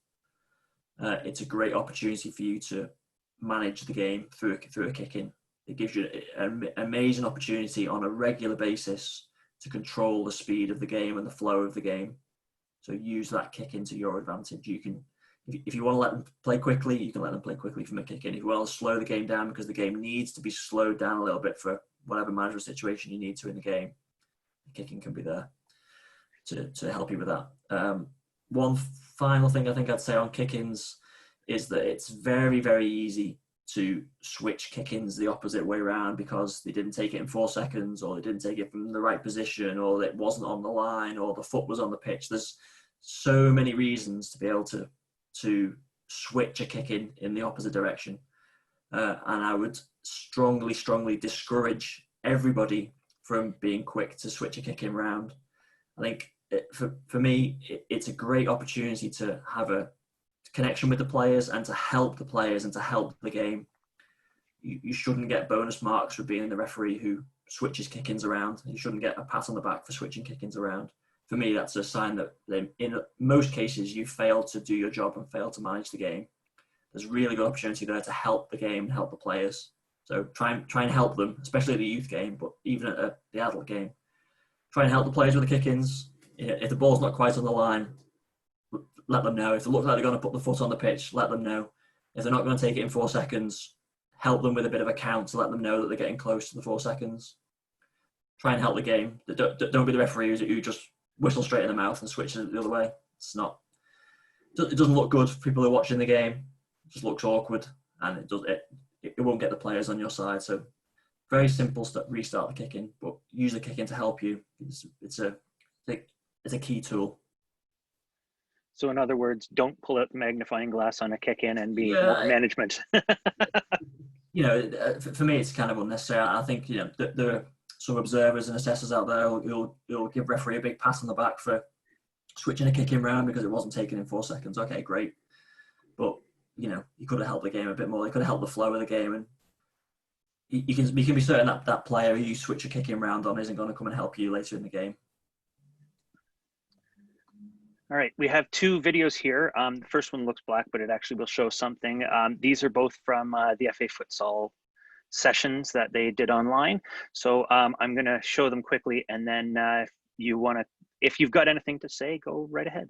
It's a great opportunity for you to manage the game through a kick-in. It gives you an amazing opportunity on a regular basis to control the speed of the game and the flow of the game. So use that kick-in to your advantage. You can, if you want to let them play quickly, you can let them play quickly from a kick-in. If you want to slow the game down because the game needs to be slowed down a little bit for whatever management situation you need to in the game, the kick-in can be there to help you with that. One final thing I think I'd say on kick-ins is that it's very, very easy to switch kick-ins the opposite way around because they didn't take it in 4 seconds, or they didn't take it from the right position, or it wasn't on the line, or the foot was on the pitch. There's so many reasons to be able to switch a kick-in in the opposite direction. And I would strongly, strongly discourage everybody from being quick to switch a kick-in round. I think for me, it's a great opportunity to have a connection with the players and to help the players and to help the game. You shouldn't get bonus marks for being the referee who switches kick-ins around. You shouldn't get a pat on the back for switching kick-ins around. For me, that's a sign that in most cases you failed to do your job and failed to manage the game. There's really good opportunity there to help the game and help the players. So try and help them, especially at the youth game, but even at the adult game. Try and help the players with the kick-ins. If the ball's not quite on the line, let them know. If they look like they're going to put the foot on the pitch, let them know. If they're not going to take it in 4 seconds, help them with a bit of a count to let them know that they're getting close to the 4 seconds. Try and help the game. Don't be the referee who just whistle straight in the mouth and switch it the other way. It doesn't look good for people who are watching the game. It just looks awkward, and it won't get the players on your side. So very simple restart the kick-in, but use the kick-in to help you. It's a key tool. So in other words, don't pull out the magnifying glass on a kick-in and be more management. For me, it's kind of unnecessary. I think, there are some observers and assessors out there who'll give referee a big pat on the back for switching a kick-in round because it wasn't taken in 4 seconds. Okay, great. But, you could have helped the game a bit more. They could have helped the flow of the game. And you can be certain that player who you switch a kick-in round on isn't going to come and help you later in the game. All right, we have 2 videos here. The first one looks black, but it actually will show something. These are both from the FA Futsal sessions that they did online. So I'm going to show them quickly, and then if you've got anything to say, go right ahead.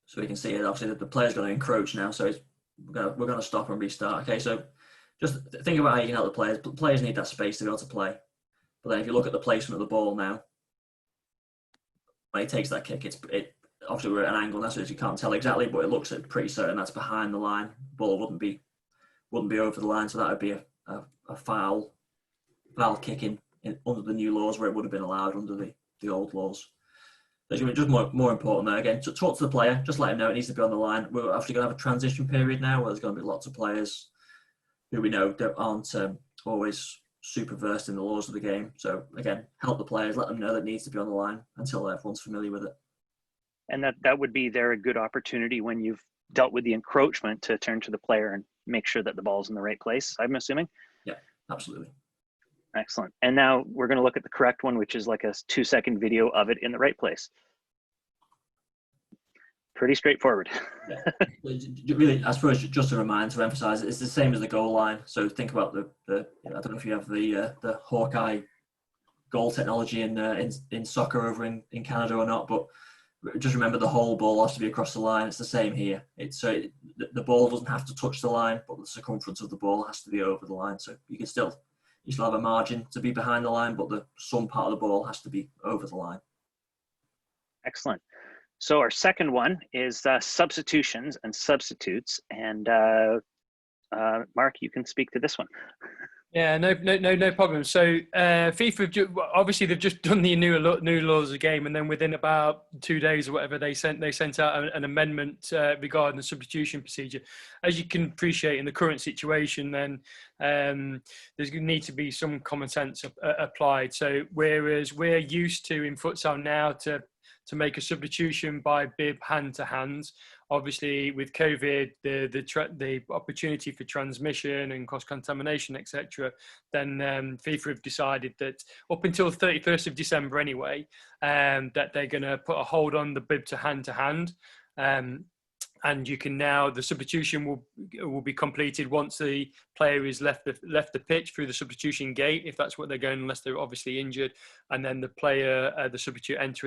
So we can see it, obviously the player's going to encroach now, so we're going to stop and restart. Okay, so just think about how you can help the players. Players need that space to be able to play. But then if you look at the placement of the ball now, when he takes that kick, obviously we're at an angle now, so you can't tell exactly, but it looks pretty certain that's behind the line. The ball wouldn't be over the line, so that would be a foul kicking under the new laws where it would have been allowed under the old laws. It's just more important there. Again, to talk to the player, just let him know it needs to be on the line. We're actually going to have a transition period now where there's going to be lots of players who we know aren't always super versed in the laws of the game. So again, help the players, let them know that it needs to be on the line until everyone's familiar with it. And that would be there a good opportunity when you've dealt with the encroachment to turn to the player and make sure that the ball's in the right place, I'm assuming? Yeah, absolutely. Excellent. And now we're going to look at the correct one, which is like a 2-second video of it in the right place. Pretty straightforward. Yeah. Really, I suppose just a reminder to emphasize, it's the same as the goal line. So think about the I don't know if you have the Hawkeye goal technology in soccer over in Canada or not, but just remember the whole ball has to be across the line. It's the same here. The ball doesn't have to touch the line, but the circumference of the ball has to be over the line. So you still have a margin to be behind the line, but some part of the ball has to be over the line. Excellent. So our second one is substitutions and substitutes. And Mark, you can speak to this one. Yeah, no problem. So FIFA, obviously they've just done the new laws of the game, and then within about 2 days or whatever, they sent out an amendment regarding the substitution procedure. As you can appreciate, in the current situation, then there's going to need to be some common sense applied. So whereas we're used to in futsal now to make a substitution by bib hand to hand. Obviously, with COVID, the opportunity for transmission and cross-contamination, etc., then FIFA have decided that up until the 31st of December anyway, that they're going to put a hold on the bib to hand. And you can now, the substitution will be completed once the player is left the pitch through the substitution gate, if that's what they're going, unless they're obviously injured, and then the player, the substitute enter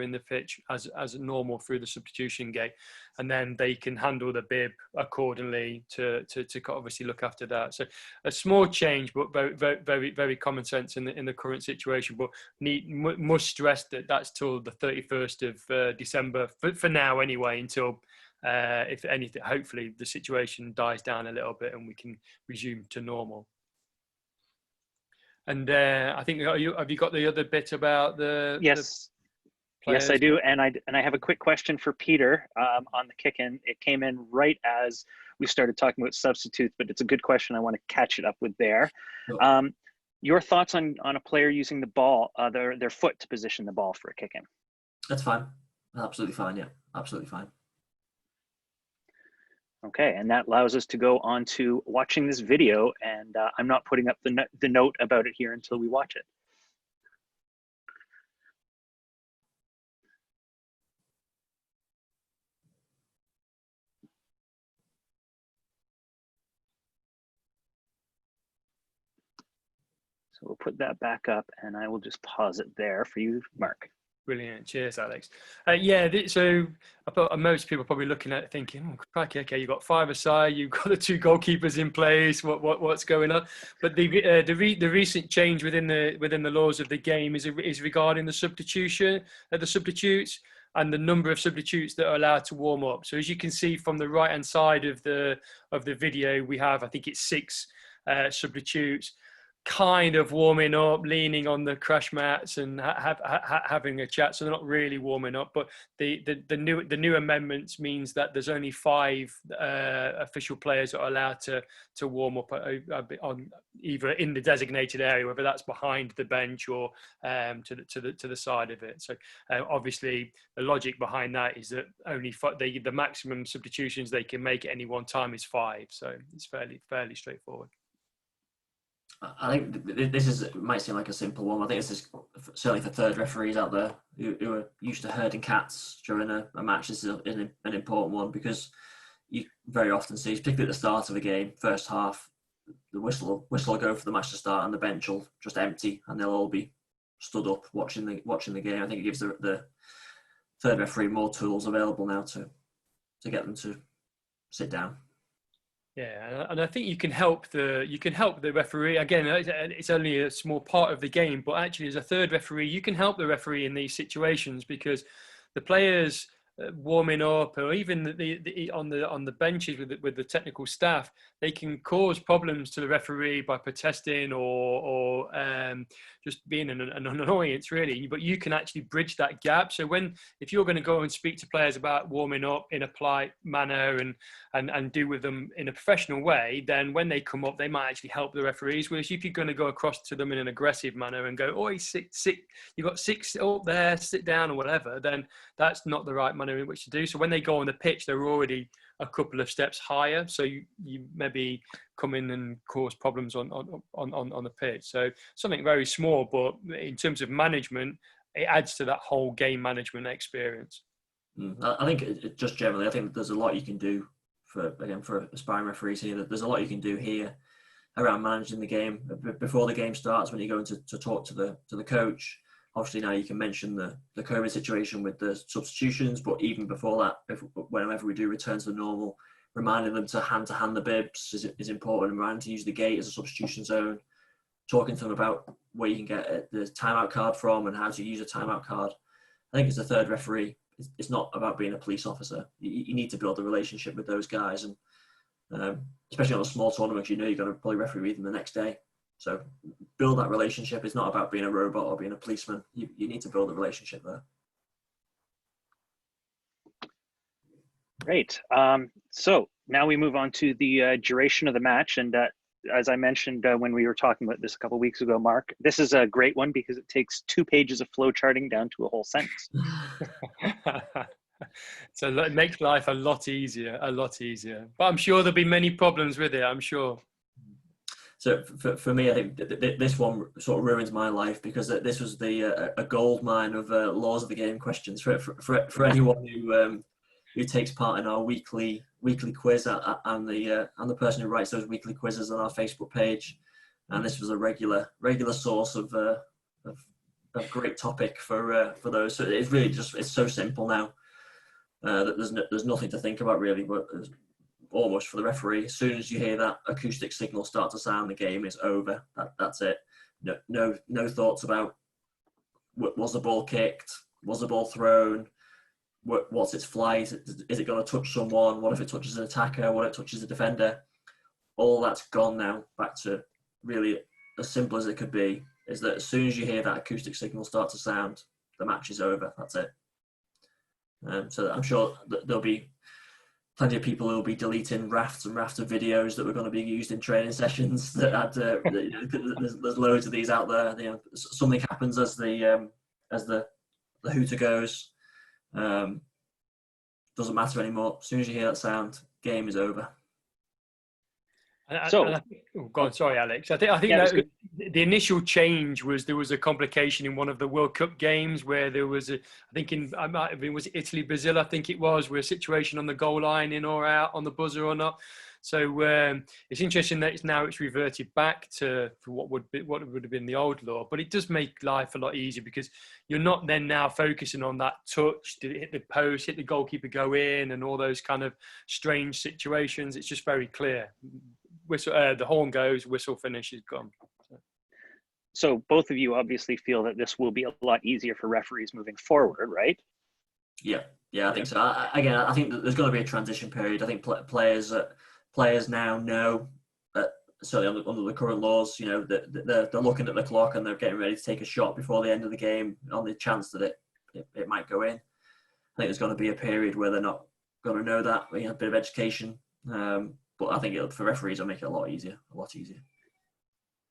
in the pitch as normal through the substitution gate, and then they can handle the bib accordingly to obviously look after that. So a small change, but very very common sense in the current situation. But must stress that that's till the 31st of December for now anyway, until. If anything, hopefully the situation dies down a little bit and we can resume to normal. And I think have you got the other bit about the yes, yes I do, and I have a quick question for Peter on the kick-in. It came in right as we started talking about substitutes, but it's a good question. I want to catch it up with there. Sure. Your thoughts on a player using the ball, their foot to position the ball for a kick-in? That's fine. Absolutely fine. Yeah, absolutely fine. Okay, and that allows us to go on to watching this video, and I'm not putting up the note about it here until we watch it. So we'll put that back up, and I will just pause it there for you, Mark. Brilliant. Cheers, Alex. Yeah, so I thought most people are probably looking at it thinking, oh, crikey, okay, you've got 5 aside, you've got the 2 goalkeepers in place, what's going on? But the recent change within the laws of the game is regarding the substitutes and the number of substitutes that are allowed to warm up. So as you can see from the right-hand side of the video, we have, I think it's 6 substitutes, kind of warming up, leaning on the crash mats and having a chat. So they're not really warming up, but the new amendments means that there's only 5 official players that are allowed to warm up on either in the designated area, whether that's behind the bench or to the side of it. So obviously the logic behind that is that only the maximum substitutions they can make at any one time is 5. So it's fairly straightforward. I think this might seem like a simple one. I think this is certainly for third referees out there who are used to herding cats during a match. This is an important one because you very often see, particularly at the start of a game, first half, the whistle will go for the match to start and the bench will just empty and they'll all be stood up watching the game. I think it gives the third referee more tools available now to get them to sit down. Yeah, and I think you can help the referee. Again, it's only a small part of the game, but actually as a third referee, you can help the referee in these situations because the players warming up, or even on the benches with the technical staff, they can cause problems to the referee by protesting or just being an annoyance, really. But you can actually bridge that gap. So if you're going to go and speak to players about warming up in a polite manner and do with them in a professional way, then when they come up, they might actually help the referees. Whereas if you're going to go across to them in an aggressive manner and go, "Oh, sit, you've got 6 up there, sit down," or whatever, then that's not the right manner in which to do. So when they go on the pitch, they're already a couple of steps higher. So you maybe come in and cause problems on the pitch. So something very small, but in terms of management, it adds to that whole game management experience. I think just generally, I think there's a lot you can do for aspiring referees here. There's a lot you can do here around managing the game before the game starts. When you're going to talk to the coach, obviously now you can mention the COVID situation with the substitutions, but even before that, whenever we do return to the normal, reminding them to hand the bibs is important. Reminding to use the gate as a substitution zone. Talking to them about where you can get the timeout card from and how to use a timeout card. I think as a third referee, it's not about being a police officer. You need to build a relationship with those guys, and especially on a small tournament, you're going to probably referee them the next day. So build that relationship. It's not about being a robot or being a policeman. You need to build a relationship there. Great. So now we move on to the duration of the match. And as I mentioned when we were talking about this a couple of weeks ago, Mark, this is a great one because it takes 2 pages of flow charting down to a whole sentence. So it makes life a lot easier. But I'm sure there'll be many problems with it, I'm sure. So for me, I think this one sort of ruins my life because this was a gold mine of laws of the game questions for anyone who takes part in our weekly quiz and the person who writes those weekly quizzes on our Facebook page. And this was a regular source of great topic for those. So it's really it's so simple now that there's nothing to think about really, but almost for the referee. As soon as you hear that acoustic signal start to sound, the game is over. That's it. No thoughts about was the ball kicked, was the ball thrown, what's its flight, is it going to touch someone, what if it touches an attacker, what if it touches a defender. All that's gone now, back to really as simple as it could be, is that as soon as you hear that acoustic signal start to sound, the match is over. That's it. So I'm sure that there'll be plenty of people who will be deleting rafts and rafts of videos that were going to be used in training sessions. That had, there's loads of these out there. Something happens as the hooter goes. Doesn't matter anymore. As soon as you hear that sound, game is over. Go on, sorry, Alex. I think that the initial change was there was a complication in one of the World Cup games where there was was it Italy, Brazil, I think it was, where a situation on the goal line, in or out, on the buzzer or not. So it's interesting that it's reverted back to what would have been the old law, but it does make life a lot easier because you're not then now focusing on that touch, did it hit the post, hit the goalkeeper, go in, and all those kind of strange situations. It's just very clear. Whistle, the horn goes, whistle finishes, gone. So both of you obviously feel that this will be a lot easier for referees moving forward, right? Yeah, I think so. I think that there's going to be a transition period. I think players now know, certainly under the current laws, they're looking at the clock and they're getting ready to take a shot before the end of the game on the chance that it might go in. I think there's going to be a period where they're not going to know that, a bit of education. But I think for referees, it'll make it a lot easier.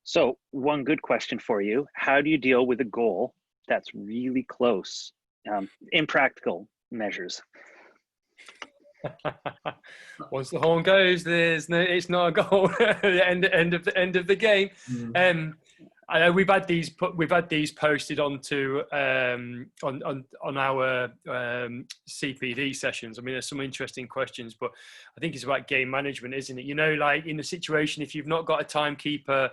So one good question for you: how do you deal with a goal that's really close? Impractical measures. Once the horn goes, it's not a goal. end of the game. I know we've had these posted onto on our CPD sessions. I mean, there's some interesting questions, but I think it's about game management, isn't it? Like in a situation, if you've not got a timekeeper,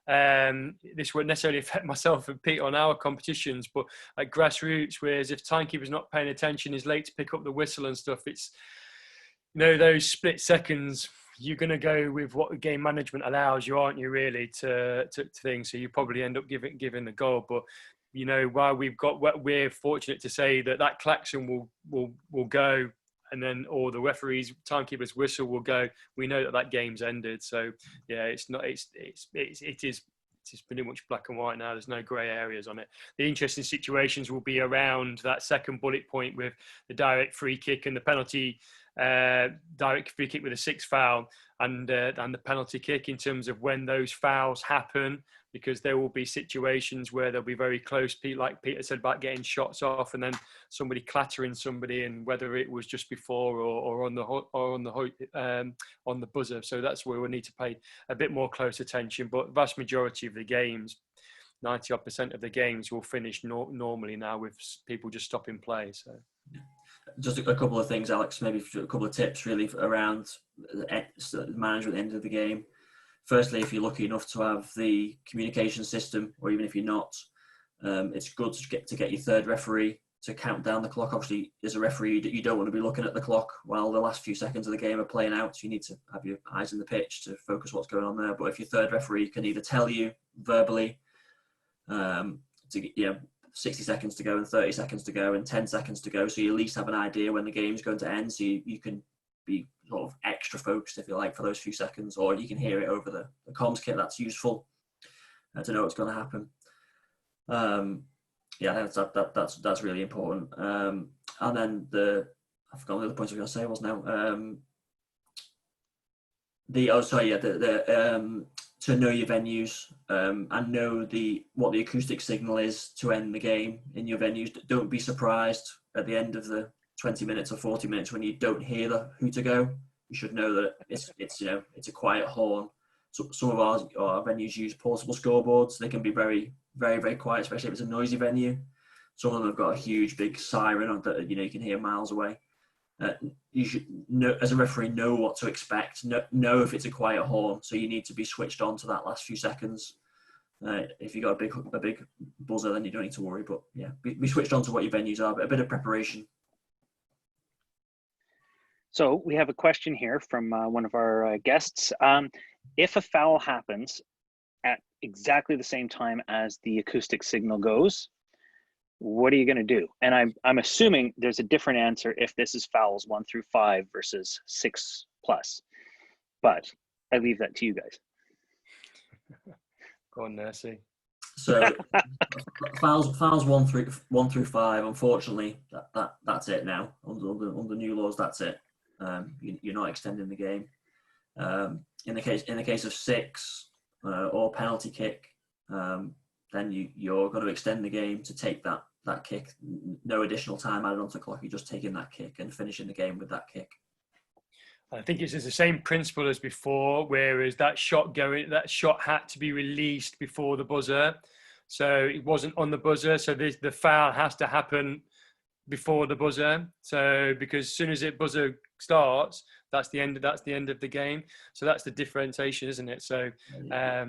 this won't necessarily affect myself and Pete on our competitions, but at grassroots, whereas if timekeeper's not paying attention, is late to pick up the whistle and stuff, it's those split seconds. You're going to go with what the game management allows you, aren't you, really, to things? So you probably end up giving the goal. But while we're fortunate to say that klaxon will go, and then or the referees timekeeper's whistle will go, we know that game's ended. So yeah, it is pretty much black and white now. There's no grey areas on it. The interesting situations will be around that second bullet point with the direct free kick and the penalty, direct free kick with a 6th foul, and the penalty kick, in terms of when those fouls happen, because there will be situations where they'll be very close, like Peter said about getting shots off and then somebody clattering somebody, and whether it was just before or on the buzzer. So that's where we need to pay a bit more close attention. But vast majority of the games, 90% of the games, will finish normally now with people just stopping play. So just a couple of things, Alex, maybe a couple of tips really around the management at the end of the game. Firstly, if you're lucky enough to have the communication system, or even if you're not, it's good to get your third referee to count down the clock. Obviously, as a referee, you don't want to be looking at the clock while the last few seconds of the game are playing out. So you need to have your eyes on the pitch to focus what's going on there. But if your third referee can either tell you verbally, 60 seconds to go and 30 seconds to go and 10 seconds to go, so you at least have an idea when the game's going to end, so you can be sort of extra focused, if you like, for those few seconds, or you can hear it over the comms kit. That's useful to know what's going to happen. That's really important. And then I forgot the other point I was going to say was now. To know your venues and know what the acoustic signal is to end the game in your venues. Don't be surprised at the end of the 20 minutes or 40 minutes when you don't hear the who to go. You should know that it's a quiet horn. So some of our venues use portable scoreboards. They can be very, very, very quiet, especially if it's a noisy venue. Some of them have got a huge big siren that you can hear miles away. You should know, as a referee, know what to expect. Know if it's a quiet horn, so you need to be switched on to that last few seconds. If you got a big buzzer, then you don't need to worry. But yeah, be switched on to what your venues are. But a bit of preparation. So we have a question here from one of our guests. If a foul happens at exactly the same time as the acoustic signal goes, what are you going to do? And I'm assuming there's a different answer if this is fouls 1 through 5 versus 6+. But I leave that to you guys. Go on, Nancy. So fouls 1 through 5. Unfortunately, that's it now. Under new laws, that's it. You're not extending the game. In the case of 6 or penalty kick, then you're going to extend the game to take that kick. No additional time added onto the clock. You're just taking that kick and finishing the game with that kick. I think it's the same principle as before, whereas that shot had to be released before the buzzer. So it wasn't on the buzzer. So the foul has to happen before the buzzer. So because as soon as the buzzer starts, that's the end of the game. So that's the differentiation, isn't it? So a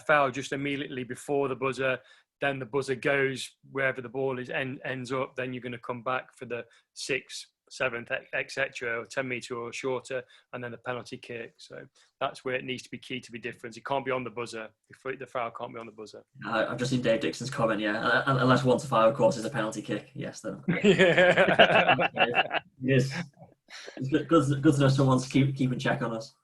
foul just immediately before the buzzer, then the buzzer goes wherever the ball is ends up, then you're going to come back for the 6th, 7th, etc., or 10 metre or shorter, and then the penalty kick. So that's where it needs to be key to be different. It can't be on the buzzer. The foul can't be on the buzzer. I've just seen Dave Dixon's comment, yeah. Unless 1 to 5, of course, is a penalty kick. Yes, then. Yeah. Yes. It's good to know someone's keeping check on us.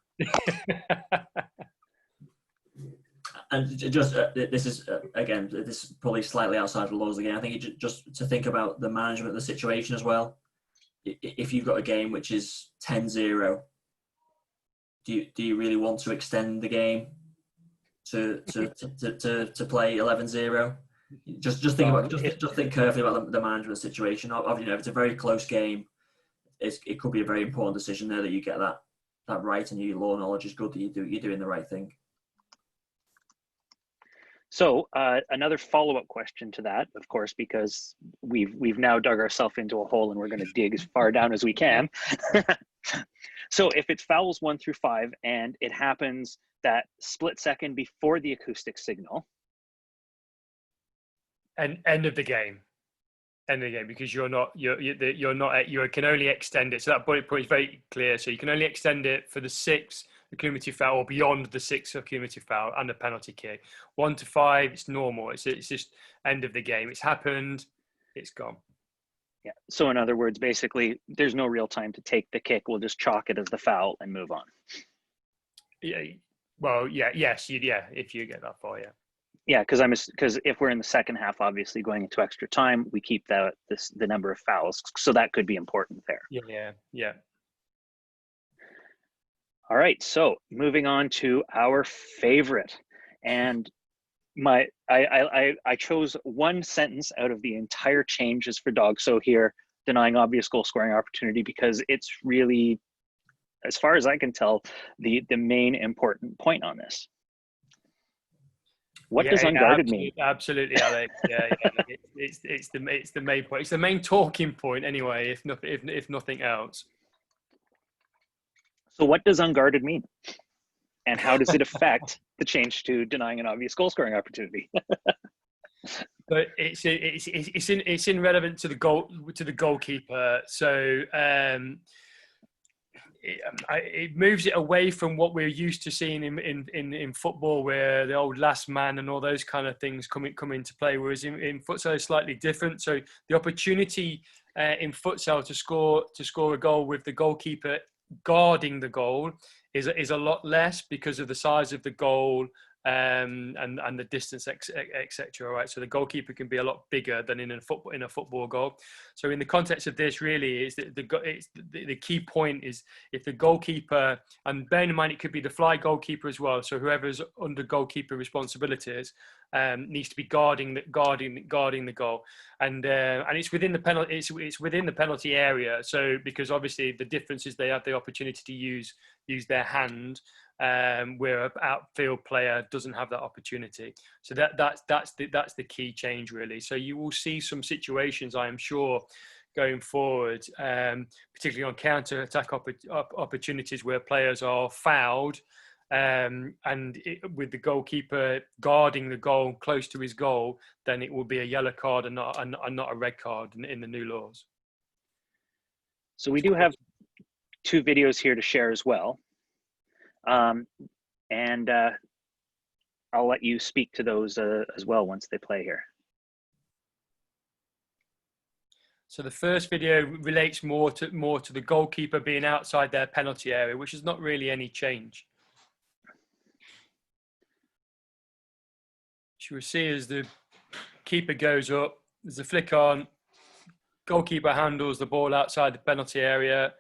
And just this is again, this is probably slightly outside the laws again. I think just to think about the management of the situation as well. If you've got a game which is 10-0, do you really want to extend the game to play 11-0? Just think carefully about the management situation. If it's a very close game, it could be a very important decision there that you get that right, and your law knowledge is good that you're doing the right thing. So another follow-up question to that, of course, because we've now dug ourselves into a hole and we're going to dig as far down as we can. So if it's fouls 1 through 5 and it happens that split second before the acoustic signal, and end of the game, because you can only extend it. So that bullet point is very clear. So you can only extend it for the 6th, a cumulative foul, or beyond the 6 a cumulative foul and a penalty kick. 1 to 5, it's normal. It's just end of the game. It's happened. It's gone. Yeah. So in other words, basically, there's no real time to take the kick. We'll just chalk it as the foul and move on. Yeah. Well, yeah. Yes. Yeah. If you get that far, yeah. Yeah, because if we're in the second half, obviously going into extra time, we keep the number of fouls. So that could be important there. Yeah. All right. So moving on to our favorite, and I chose one sentence out of the entire changes for dogs. So here, denying obvious goal scoring opportunity, because it's really, as far as I can tell, the main important point on this. What does unguarded mean? Absolutely, Alex. Yeah. It's the main point. It's the main talking point anyway, if nothing else. So what does unguarded mean? And how does it affect the change to denying an obvious goal scoring opportunity? But it's irrelevant to the goalkeeper. So it moves it away from what we're used to seeing in football, where the old last man and all those kind of things come into play. Whereas in futsal, it's slightly different. So the opportunity in futsal to score a goal with the goalkeeper guarding the goal is a lot less because of the size of the goal and the distance, etc. Right, so the goalkeeper can be a lot bigger than in a football goal. So in the context of this, really, is the key point is if the goalkeeper, and bearing in mind it could be the fly goalkeeper as well. So whoever's under goalkeeper responsibilities needs to be guarding the goal, and it's within the penalty. It's within the penalty area. So because obviously the difference is they have the opportunity to use their hand. Where an outfield player doesn't have that opportunity. So that's the key change, really. So you will see some situations, I am sure, going forward, particularly on counter-attack opportunities where players are fouled, with the goalkeeper guarding the goal close to his goal, then it will be a yellow card and not a red card in the new laws. So we do have 2 videos here to share as well. And I'll let you speak to those as well once they play here. So the first video relates more to the goalkeeper being outside their penalty area, which is not really any change. So we'll see as the keeper goes up, there's a flick on, goalkeeper handles the ball outside the penalty area,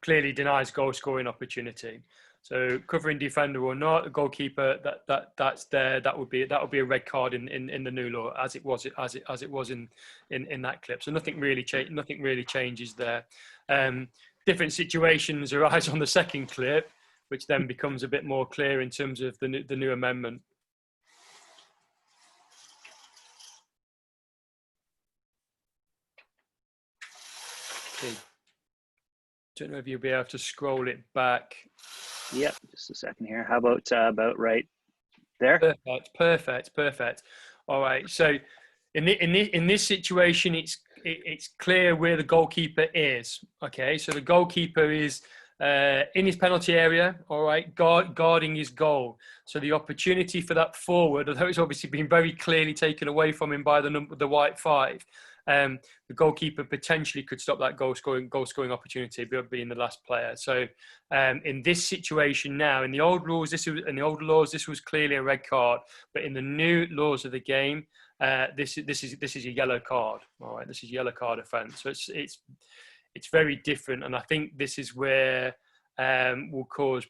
clearly denies goal scoring opportunity. So covering defender or not, the goalkeeper that's there. That would be a red card in the new law, as it was in that clip. So nothing really changes there. Different situations arise on the second clip, which then becomes a bit more clear in terms of the new amendment. Okay. Don't know if you'll be able to scroll it back. Yep, just a second here. How about right there? Perfect. All right. So in this situation, it's clear where the goalkeeper is. Okay. So the goalkeeper is in his penalty area. All right, guarding his goal. So the opportunity for that forward, although it's obviously been very clearly taken away from him by the white 5. The goalkeeper potentially could stop that goal scoring opportunity being the last player. So in this situation now, in the old laws, this was clearly a red card, but in the new laws of the game, this is a yellow card. All right, this is a yellow card offence. So it's very different, and I think this is where will cause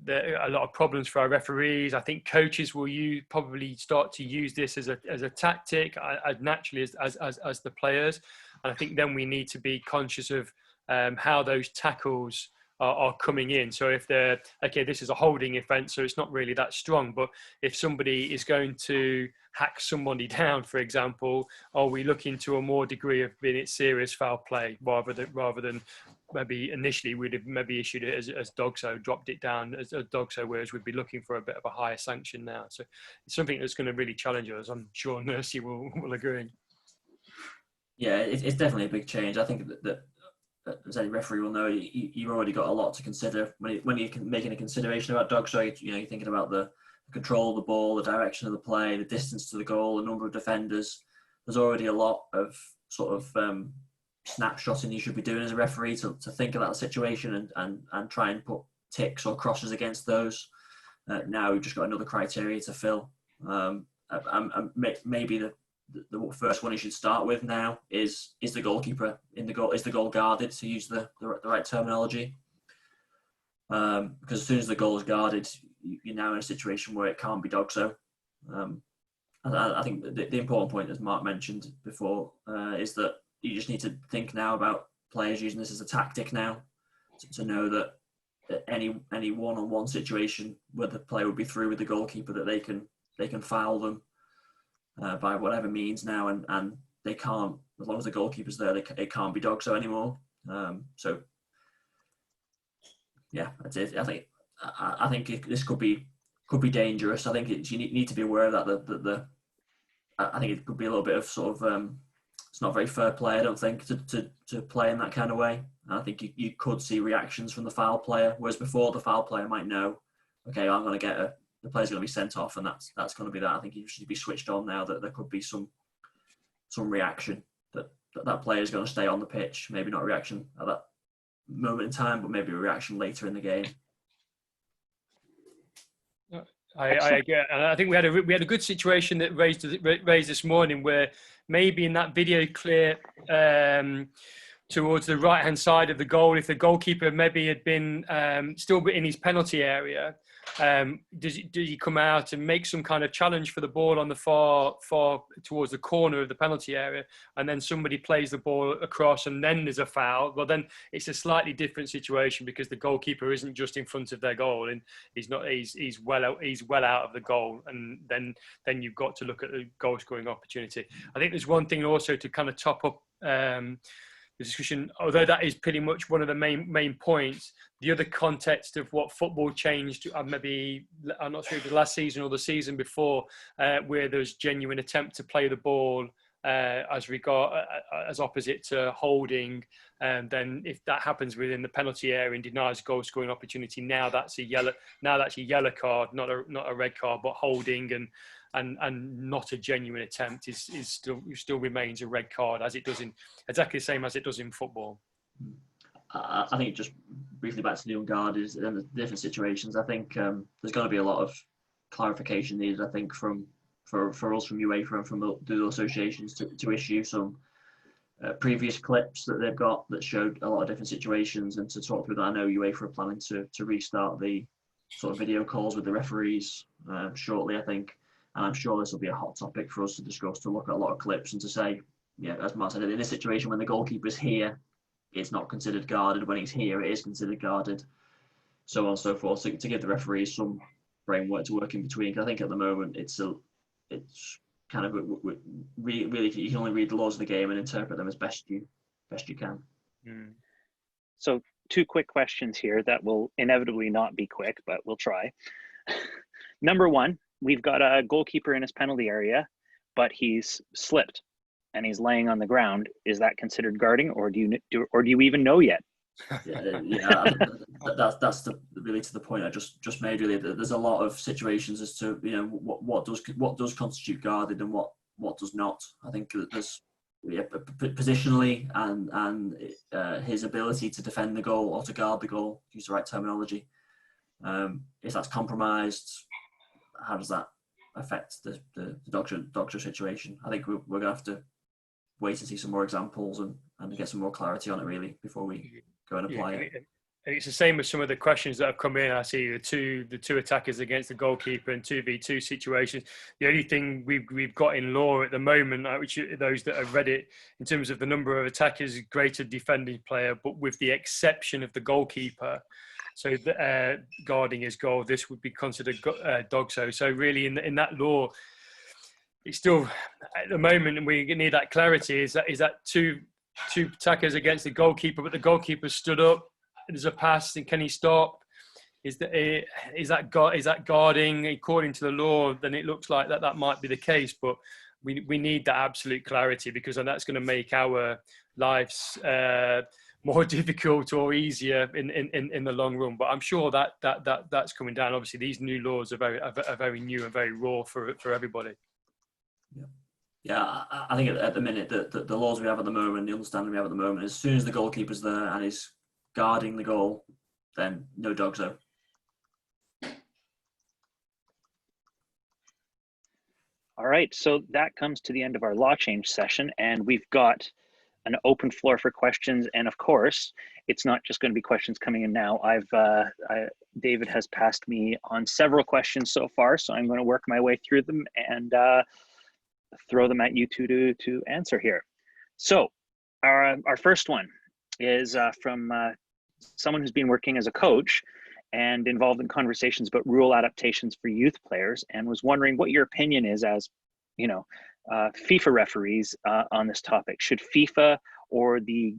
a lot of problems for our referees. I think coaches will probably start to use this as a tactic as naturally as the players, and I think then we need to be conscious of how those tackles are coming in. So if they're this is a holding offence, so it's not really that strong, but if somebody is going to hack somebody down, for example, are we looking to a more degree of being it serious foul play rather than maybe initially we'd have maybe issued it as dogso, dropped it down as a dogso, whereas we'd be looking for a bit of a higher sanction now. So it's something that's going to really challenge us. I'm sure Nursey will agree. Yeah, it's definitely a big change. I think that as any referee will know, you've already got a lot to consider when you're making a consideration about dog show. You're thinking about the control of the ball, the direction of the play, the distance to the goal, the number of defenders. There's already a lot of sort of snapshotting you should be doing as a referee to think about the situation and try and put ticks or crosses against those. Now we've just got another criteria to fill. Maybe the first one you should start with now is the goalkeeper in the goal. Is the goal guarded, to use the right terminology? Because as soon as the goal is guarded, you're now in a situation where it can't be dogso. I think the important point, as Mark mentioned before, is that you just need to think now about players using this as a tactic now to know that any one-on-one situation where the player would be through with the goalkeeper, that they can foul them by whatever means now, and they can't, as long as the goalkeeper's there, it can't be dogso anymore. So yeah, that's it. I think this could be dangerous. I think you need to be aware of that. I think it could be a little bit of sort of it's not very fair play, I don't think, to play in that kind of way. And I think you could see reactions from the foul player, whereas before the foul player might know, okay, I'm going to the player's going to be sent off, and that's going to be that. I think you should be switched on now that there could be some reaction that player is going to stay on the pitch. Maybe not a reaction at that moment in time, but maybe a reaction later in the game. I agree, and I think we had a good situation that raised this morning, where maybe in that video clip towards the right hand side of the goal, if the goalkeeper maybe had been still in his penalty area, does he come out and make some kind of challenge for the ball on the far towards the corner of the penalty area, and then somebody plays the ball across and then there's a foul? Well, then it's a slightly different situation, because the goalkeeper isn't just in front of their goal, and he's well out of the goal, and then you've got to look at the goal scoring opportunity. I think there's one thing also to kind of top up the discussion, although that is pretty much one of the main points. The other context of what football changed, maybe I'm not sure if it was last season or the season before, where there's genuine attempt to play the ball as opposite to holding, and then if that happens within the penalty area and denies goal scoring opportunity, now that's a yellow card, not a red card, but holding and not a genuine attempt is still remains a red card, as it does exactly the same as it does in football. I think just briefly back to the unguarded and the different situations. I think there's going to be a lot of clarification needed. I think for us from UEFA and from the associations to issue some previous clips that they've got that showed a lot of different situations, and to talk through that. I know UEFA are planning to restart the sort of video calls with the referees shortly, I think. And I'm sure this will be a hot topic for us to discuss, to look at a lot of clips and to say, yeah, as Mark said, in this situation when the goalkeeper's here, it's not considered guarded. When he's here, it is considered guarded. So on and so forth. So to give the referees some framework to work in between. Because I think at the moment it's kind of really you can only read the laws of the game and interpret them as best you can. So 2 quick questions here that will inevitably not be quick, but we'll try. Number 1. We've got a goalkeeper in his penalty area, but he's slipped and he's laying on the ground. Is that considered guarding, or do you even know yet? Yeah, that's really to the point I just made. Really, there's a lot of situations as to what does constitute guarded and what does not. I think that there's positionally and his ability to defend the goal or to guard the goal, use the right terminology. If that's compromised, how does that affect the doctor situation? I think we're going to have to wait and see some more examples and get some more clarity on it, really, before we go and apply it. It's the same with some of the questions that have come in. I see the two attackers against the goalkeeper and 2v2 situations. The only thing we've got in law at the moment, which those that have read it, in terms of the number of attackers, greater defending player, but with the exception of the goalkeeper. So guarding his goal, this would be considered dogso. So really, in that law, it's still at the moment we need that clarity. Is that two attackers against the goalkeeper, but the goalkeeper stood up. There's a pass, and can he stop? Is that guarding according to the law? Then it looks like that might be the case, but we need that absolute clarity, because then that's going to make our lives more difficult or easier in the long run. But I'm sure that's coming down. Obviously, these new laws are very new and very raw for everybody. Yeah, I think at the minute the laws we have at the moment, the understanding we have at the moment, as soon as the goalkeeper's there and is guarding the goal, then no dogso. All right, so that comes to the end of our law change session, and we've got an open floor for questions. And of course, it's not just going to be questions coming in now. David has passed me on several questions so far, so I'm going to work my way through them and throw them at you two to answer here. So our first one is from someone who's been working as a coach and involved in conversations about rule adaptations for youth players, and was wondering what your opinion is as, you know, FIFA referees on this topic. Should FIFA or the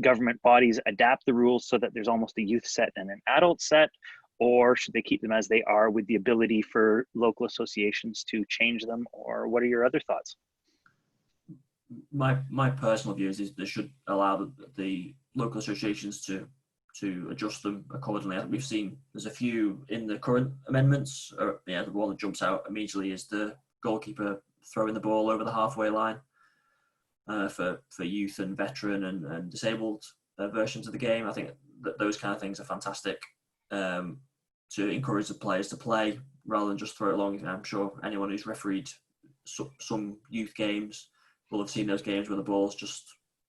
government bodies adapt the rules so that there's almost a youth set and an adult set, or should they keep them as they are with the ability for local associations to change them? Or what are your other thoughts? My personal view is they should allow the local associations to adjust them accordingly. We've seen there's a few in the current amendments. The one that jumps out immediately is the goalkeeper throwing the ball over the halfway line for youth and veteran and disabled versions of the game. I think that those kind of things are fantastic to encourage the players to play rather than just throw it long. I'm sure anyone who's refereed some youth games will have seen those games where the ball's just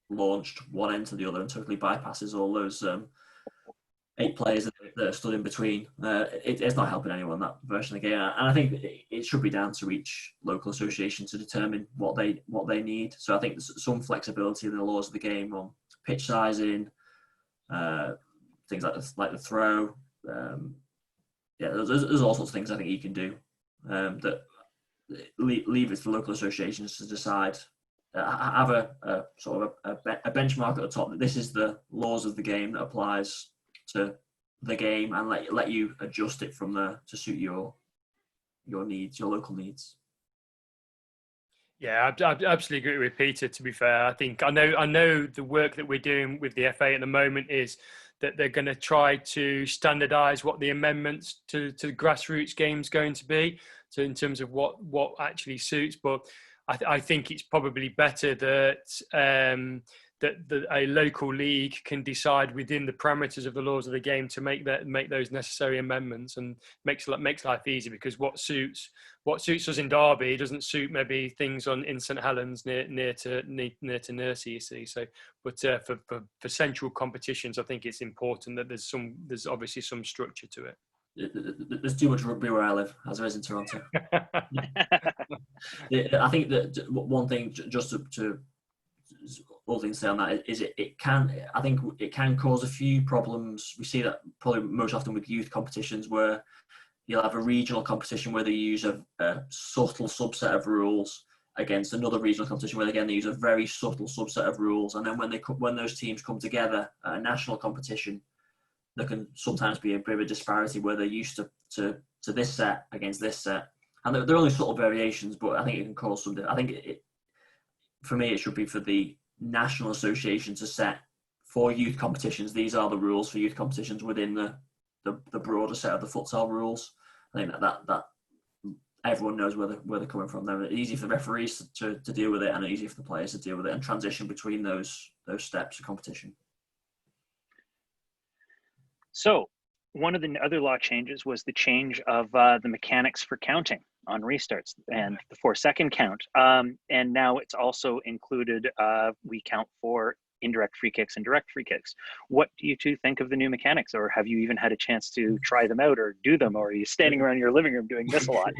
launched one end to the other and totally bypasses all those 8 players that are stood in between. It's not helping anyone, that version of the game. And I think it should be down to each local association to determine what they need. So I think there's some flexibility in the laws of the game on pitch sizing, things like the throw. There's all sorts of things I think you can do that leave it to the local associations to decide. Have a sort of a benchmark at the top that this is the laws of the game that applies to the game, and let you adjust it from there to suit your needs, your local needs. Yeah, I absolutely agree with Peter. To be fair, I think I know the work that we're doing with the FA at the moment is that they're going to try to standardise what the amendments to the grassroots game's going to be. So in terms of what actually suits, but I think it's probably better that that a local league can decide within the parameters of the laws of the game to make those necessary amendments, and makes life easy, because what suits us in Derby doesn't suit maybe things in St Helens near to Nursey, you see. So, but for central competitions, I think it's important that there's obviously some structure to it. There's too much rugby where I live, as there is in Toronto. I think that one thing, just to all things to say on that, is it can cause a few problems. We see that probably most often with youth competitions, where you'll have a regional competition where they use a subtle subset of rules against another regional competition where again they use a very subtle subset of rules, and then when those teams come together at a national competition, there can sometimes be a bit of a disparity where they're used to this set against this set, and they're only subtle variations, but I think it can cause some. I think for me, it should be for the national association to set for youth competitions. These are the rules for youth competitions within the broader set of the futsal rules. I think that everyone knows where they're coming from. They're easy for the referees to deal with it, and easy for the players to deal with it and transition between those steps of competition. So one of the other law changes was the change of the mechanics for counting on restarts and the 4-second count. And now it's also included, we count for indirect free kicks and direct free kicks. What do you two think of the new mechanics, or have you even had a chance to try them out or do them, or are you standing around your living room doing this a lot?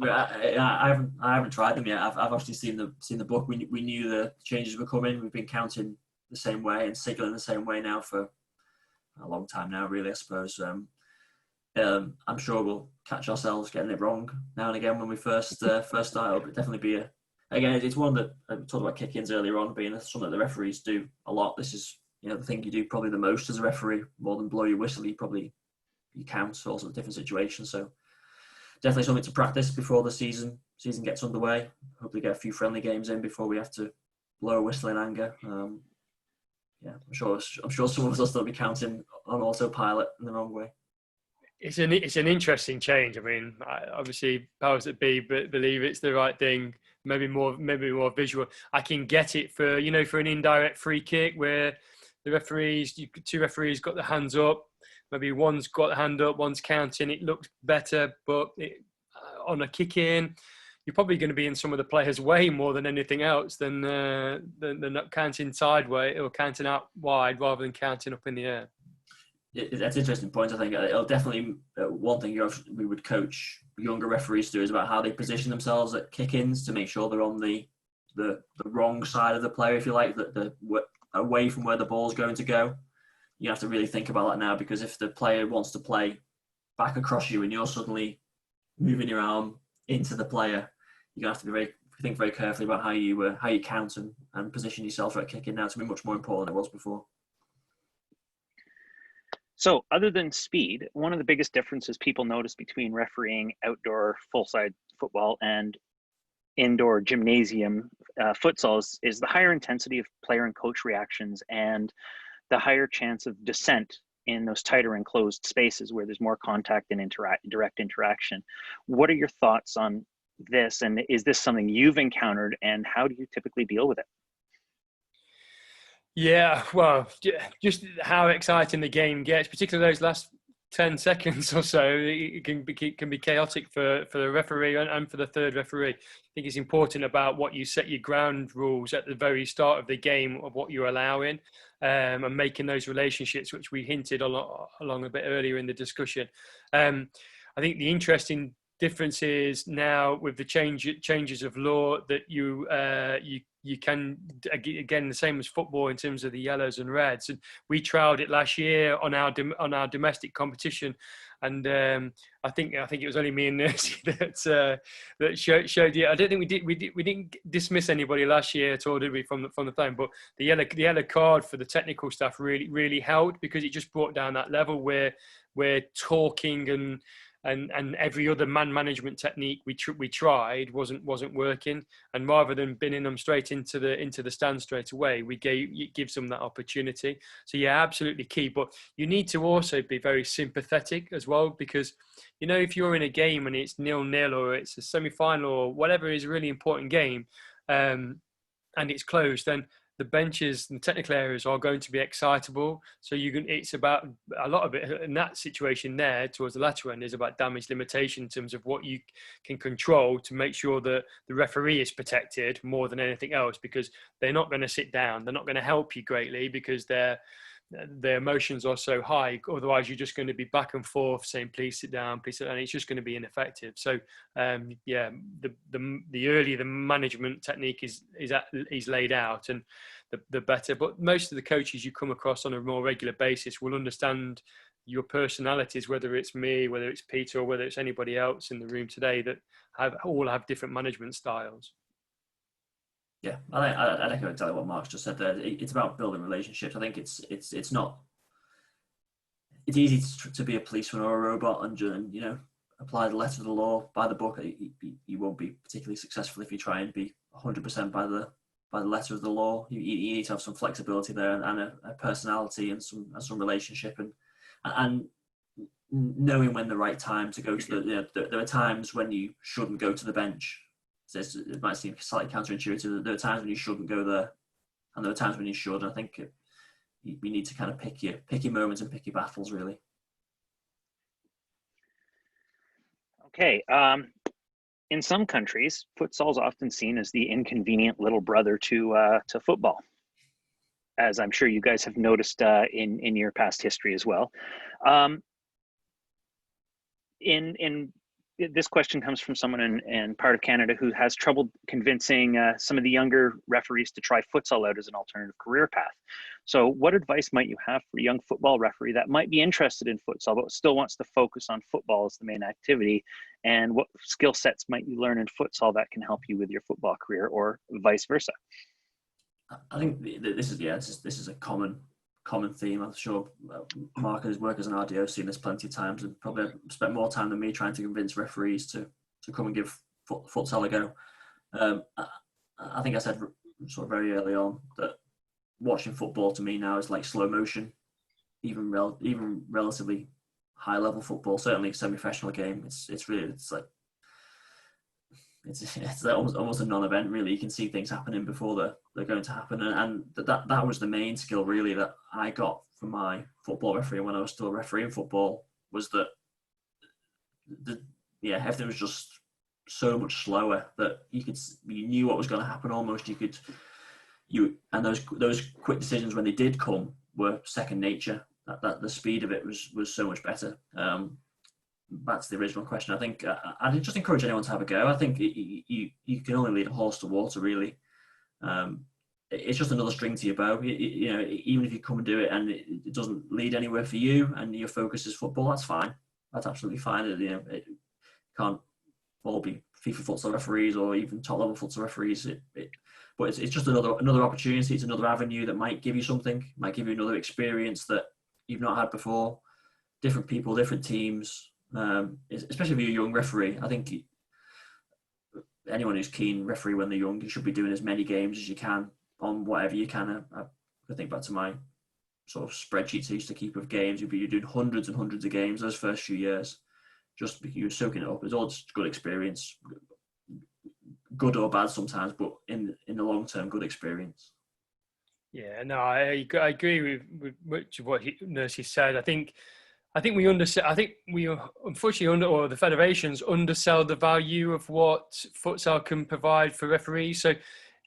I haven't tried them yet. I've actually seen the book. We knew the changes were coming. We've been counting the same way and signaling the same way now for a long time now, really, I suppose. I'm sure we'll catch ourselves getting it wrong now and again when we first start. It'll definitely be again, it's one that I talked about kick-ins earlier on being something that the referees do a lot. This is the thing you do probably the most as a referee, more than blow your whistle. You count all sorts of different situations. So definitely something to practice before the season gets underway. Hopefully get a few friendly games in before we have to blow a whistle in anger. yeah, I'm sure some of us will still be counting on autopilot in the wrong way. It's an interesting change. I mean, obviously powers that be believe it's the right thing. Maybe more visual. I can get it for for an indirect free kick where the two referees got their hands up. Maybe one's got the hand up, one's counting. It looks better, but on a kick in, you're probably going to be in some of the players' way more than anything else than not counting sideways or counting out wide rather than counting up in the air. That's an interesting point. I think it'll definitely one thing we would coach younger referees to do is about how they position themselves at kick-ins to make sure they're on the wrong side of the player, if you like, the away from where the ball's going to go. You have to really think about that now, because if the player wants to play back across you and you're suddenly moving your arm into the player, you're gonna have to think very carefully about how you count and position yourself at kicking now to be much more important than it was before. So other than speed, one of the biggest differences people notice between refereeing outdoor full-side football and indoor gymnasium futsals is the higher intensity of player and coach reactions and the higher chance of dissent in those tighter enclosed spaces where there's more contact and direct interaction. What are your thoughts on this, and is this something you've encountered, and how do you typically deal with it? Yeah, well, just how exciting the game gets, particularly those last 10 seconds or so, it can be chaotic for the referee and for the third referee. I think it's important about what you set your ground rules at the very start of the game of what you're allowing, and making those relationships, which we hinted along a bit earlier in the discussion. I think the interesting difference is now with the changes of law that you can, again, the same as football in terms of the yellows and reds. And we trialed it last year on our domestic competition, and I think it was only me and Nursey that showed you. I don't think we didn't dismiss anybody last year at all, did we, from the phone? But the yellow card for the technical staff really helped, because it just brought down that level where we're talking and every other man management technique we tried wasn't working, and rather than binning them straight into the stand straight away, it gives them that opportunity. So yeah, absolutely key. But you need to also be very sympathetic as well, because if you're in a game and it's 0-0 or it's a semi-final or whatever is a really important game, and it's closed, then the benches and technical areas are going to be excitable. So it's about a lot of it in that situation there towards the latter end is about damage limitation in terms of what you can control to make sure that the referee is protected more than anything else, because they're not going to sit down. They're not going to help you greatly because their emotions are so high. Otherwise, you're just going to be back and forth saying, please sit down, please sit down. It's just going to be ineffective. So, yeah, the earlier the management technique is laid out, and the better. But most of the coaches you come across on a more regular basis will understand your personalities, whether it's me, whether it's Peter, or whether it's anybody else in the room today, that all have different management styles. Yeah, I echo exactly what Mark's just said there. It's about building relationships. I think it's easy to be a policeman or a robot and apply the letter of the law by the book. You won't be particularly successful if you try and be 100% by the letter of the law. You need to have some flexibility there and a personality and some relationship and knowing when the right time to go to there are times when you shouldn't go to the bench. It might seem slightly counterintuitive. There are times when you shouldn't go there, and there are times when you should. And I think we need to kind of pick your moments and pick your battles, really. Okay. In some countries, futsal is often seen as the inconvenient little brother to football, as I'm sure you guys have noticed in your past history as well. This question comes from someone in part of Canada who has trouble convincing some of the younger referees to try futsal out as an alternative career path. So what advice might you have for a young football referee that might be interested in futsal but still wants to focus on football as the main activity? And what skill sets might you learn in futsal that can help you with your football career, or vice versa? I think this is a common theme. I'm sure Mark and his work as an RDO has seen this plenty of times and probably spent more time than me trying to convince referees to come and give futsal a go. I think I said sort of very early on that watching football to me now is like slow motion, even relatively high level football. Certainly a semi-professional game. It's like almost a non-event really. You can see things happening before they're going to happen, and that was the main skill really that I got from my football refereeing when I was still refereeing football, was that everything was just so much slower that you knew what was going to happen almost. And those quick decisions when they did come were second nature. That the speed of it was so much better. Back to the original question, I think I'd just encourage anyone to have a go. I think you can only lead a horse to water, really. It's just another string to your bow. Even if you come and do it and it doesn't lead anywhere for you, and your focus is football, that's fine. That's absolutely fine. It can't all be FIFA Futsal referees or even top level futsal referees. But it's just another opportunity. It's another avenue that might give you something, might give you another experience that you've not had before. Different people, different teams. Especially if you're a young referee, I think anyone who's keen referee when they're young, you should be doing as many games as you can on whatever you can. I think back to my sort of spreadsheets I used to keep of games. You're doing hundreds and hundreds of games those first few years. Just because you're soaking it up. It's all just good experience, good or bad sometimes, but in the long term, good experience. Yeah, no, I agree with much of what Nursey said. I think we unfortunately or the federations undersell the value of what futsal can provide for referees. So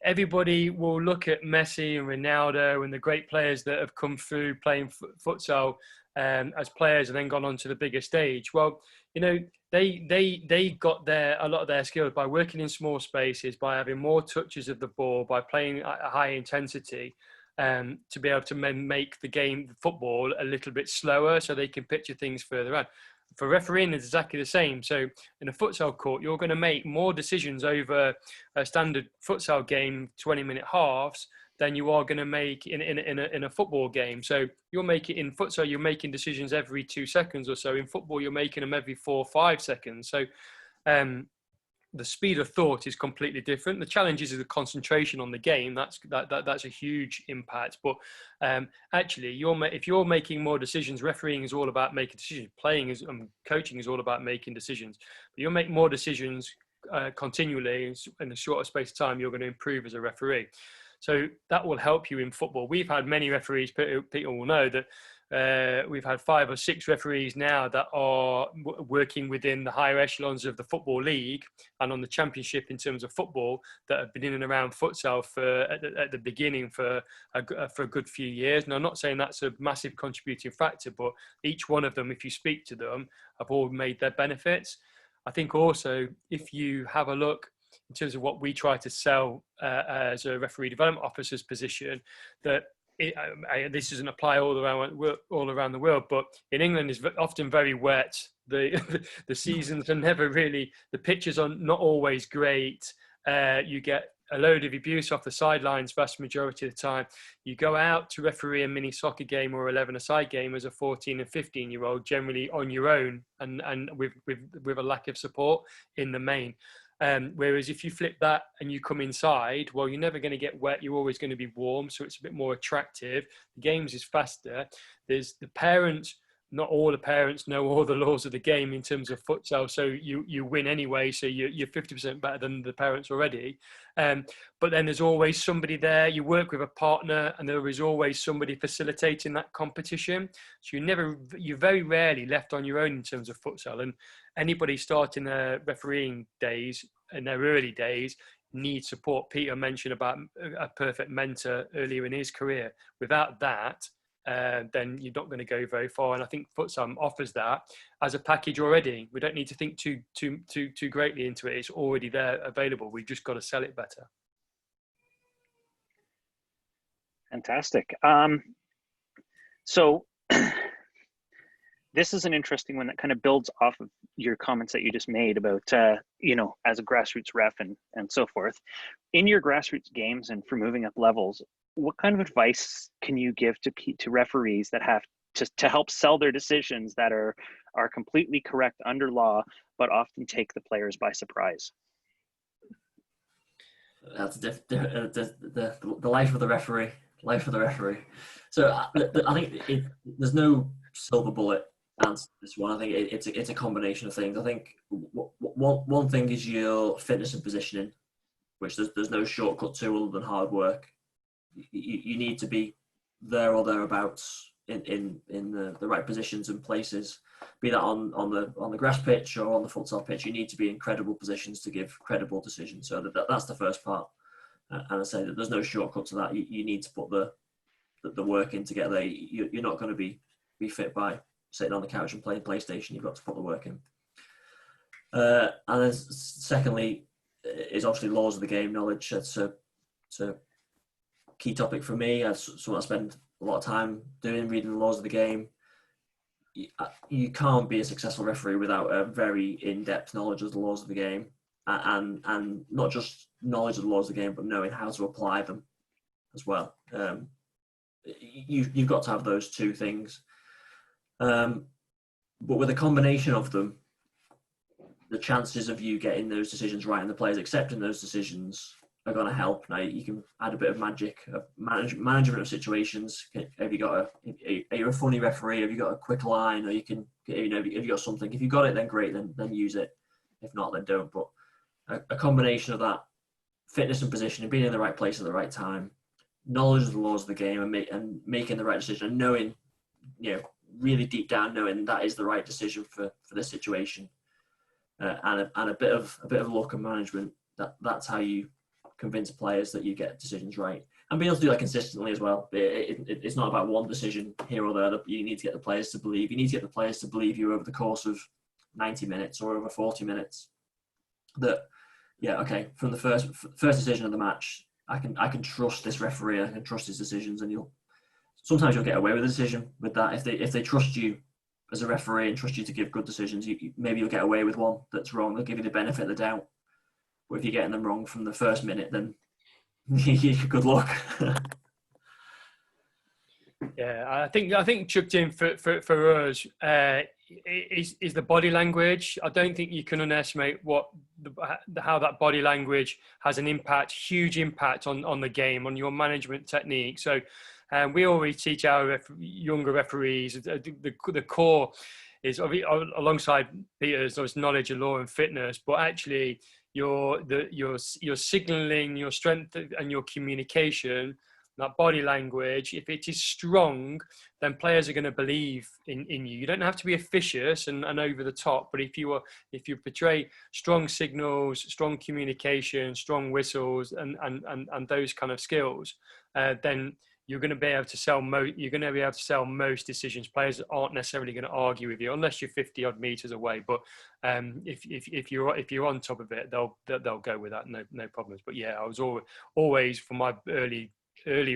everybody will look at Messi and Ronaldo and the great players that have come through playing futsal as players and then gone on to the bigger stage. Well, they got a lot of their skills by working in small spaces, by having more touches of the ball, by playing at a high intensity. To be able to make the game, football, a little bit slower so they can picture things further out. For refereeing, it's exactly the same. So in a futsal court, you're going to make more decisions over a standard futsal game, 20-minute halves, than you are going to make in a football game. So you're making in futsal, you're making decisions every 2 seconds or so. In football, you're making them every 4 or 5 seconds. So the speed of thought is completely different. The challenge is the concentration on the game. That's a huge impact. But actually, if you're making more decisions, refereeing is all about making decisions. Coaching is all about making decisions. But you'll make more decisions continually in a shorter space of time. You're going to improve as a referee. So that will help you in football. We've had many referees. People will know that we've had 5 or 6 referees now that are working within the higher echelons of the Football League and on the Championship in terms of football that have been in and around futsal at the beginning for a good few years. Now, I'm not saying that's a massive contributing factor, but each one of them, if you speak to them, have all made their benefits. I think also if you have a look in terms of what we try to sell as a referee development officer's position, that this doesn't apply all around the world, but in England is often very wet. The seasons are never really, the pitches are not always great. You get a load of abuse off the sidelines vast majority of the time. You go out to referee a mini soccer game or 11-a-side game as a 14 and 15-year-old, generally on your own and with a lack of support in the main. Whereas if you flip that and you come inside, well, you're never going to get wet. You're always going to be warm. So it's a bit more attractive. The games is faster. There's the parents, not all the parents know all the laws of the game in terms of futsal. So you win anyway. So you're 50% better than the parents already. But then there's always somebody there. You work with a partner and there is always somebody facilitating that competition. So you're very rarely left on your own in terms of futsal. And anybody starting their refereeing days in their early days needs support. Peter mentioned about a perfect mentor earlier in his career. Without that, then you're not going to go very far. And I think futsal offers that as a package already. We don't need to think too greatly into it. It's already there, available. We've just got to sell it better. Fantastic. So this is an interesting one that kind of builds off of your comments that you just made about, as a grassroots ref and so forth. In your grassroots games and for moving up levels, what kind of advice can you give to referees that have to help sell their decisions that are completely correct under law, but often take the players by surprise? That's the life of the referee. life of the referee. So I think there's no silver bullet answer to this one. I think it's a combination of things. I think one thing is your fitness and positioning, which there's no shortcut to other than hard work. You need to be there or thereabouts in the right positions and places, be that on the grass pitch or on the futsal pitch. You need to be in credible positions to give credible decisions. So that's the first part. And I say that there's no shortcut to that. You need to put the work in to get there. You're not going to be fit by sitting on the couch and playing PlayStation. You've got to put the work in. And then secondly is obviously laws of the game knowledge. That's a key topic for me. That's something I spend a lot of time reading the laws of the game. You can't be a successful referee without a very in-depth knowledge of the laws of the game, and not just knowledge of the laws of the game, but knowing how to apply them as well. You've got to have those two things. But with a combination of them, the chances of you getting those decisions right and the players accepting those decisions are going to help. Now you can add a bit of magic, management of situations. Have you got are you a funny referee? Have you got a quick line, or you can, have you got something? If you got it, then great, then use it. If not, then don't. But a combination of that fitness and positioning, being in the right place at the right time, knowledge of the laws of the game, and making the right decision, and knowing, really deep down knowing that is the right decision for this situation, and a bit of luck and management. That's how you convince players that you get decisions right, and being able to do that consistently as well. It's not about one decision here or there. You need to get the players to believe. You need to get the players to believe you over the course of 90 minutes or over 40 minutes. That, from the first decision of the match, I can trust this referee. I can trust his decisions, and sometimes you'll get away with a decision with that if they trust you as a referee and trust you to give good decisions. Maybe you'll get away with one that's wrong. They'll give you the benefit of the doubt. But if you're getting them wrong from the first minute, then good luck. Yeah, I think chucked in for us is the body language. I don't think you can underestimate how that body language has an impact, huge impact on the game, on your management technique. So we always teach our younger referees the core is alongside Peter's knowledge of law and fitness, but actually your signaling, your strength and your communication, that body language, if it is strong, then players are going to believe in you. You don't have to be officious and over the top, but if you portray strong signals, strong communication, strong whistles, and those kind of skills, then you're going to be able to sell most decisions. Players aren't necessarily going to argue with you unless you're 50 odd meters away. But if you're on top of it, they'll go with that, no problems. But yeah, I was always from my early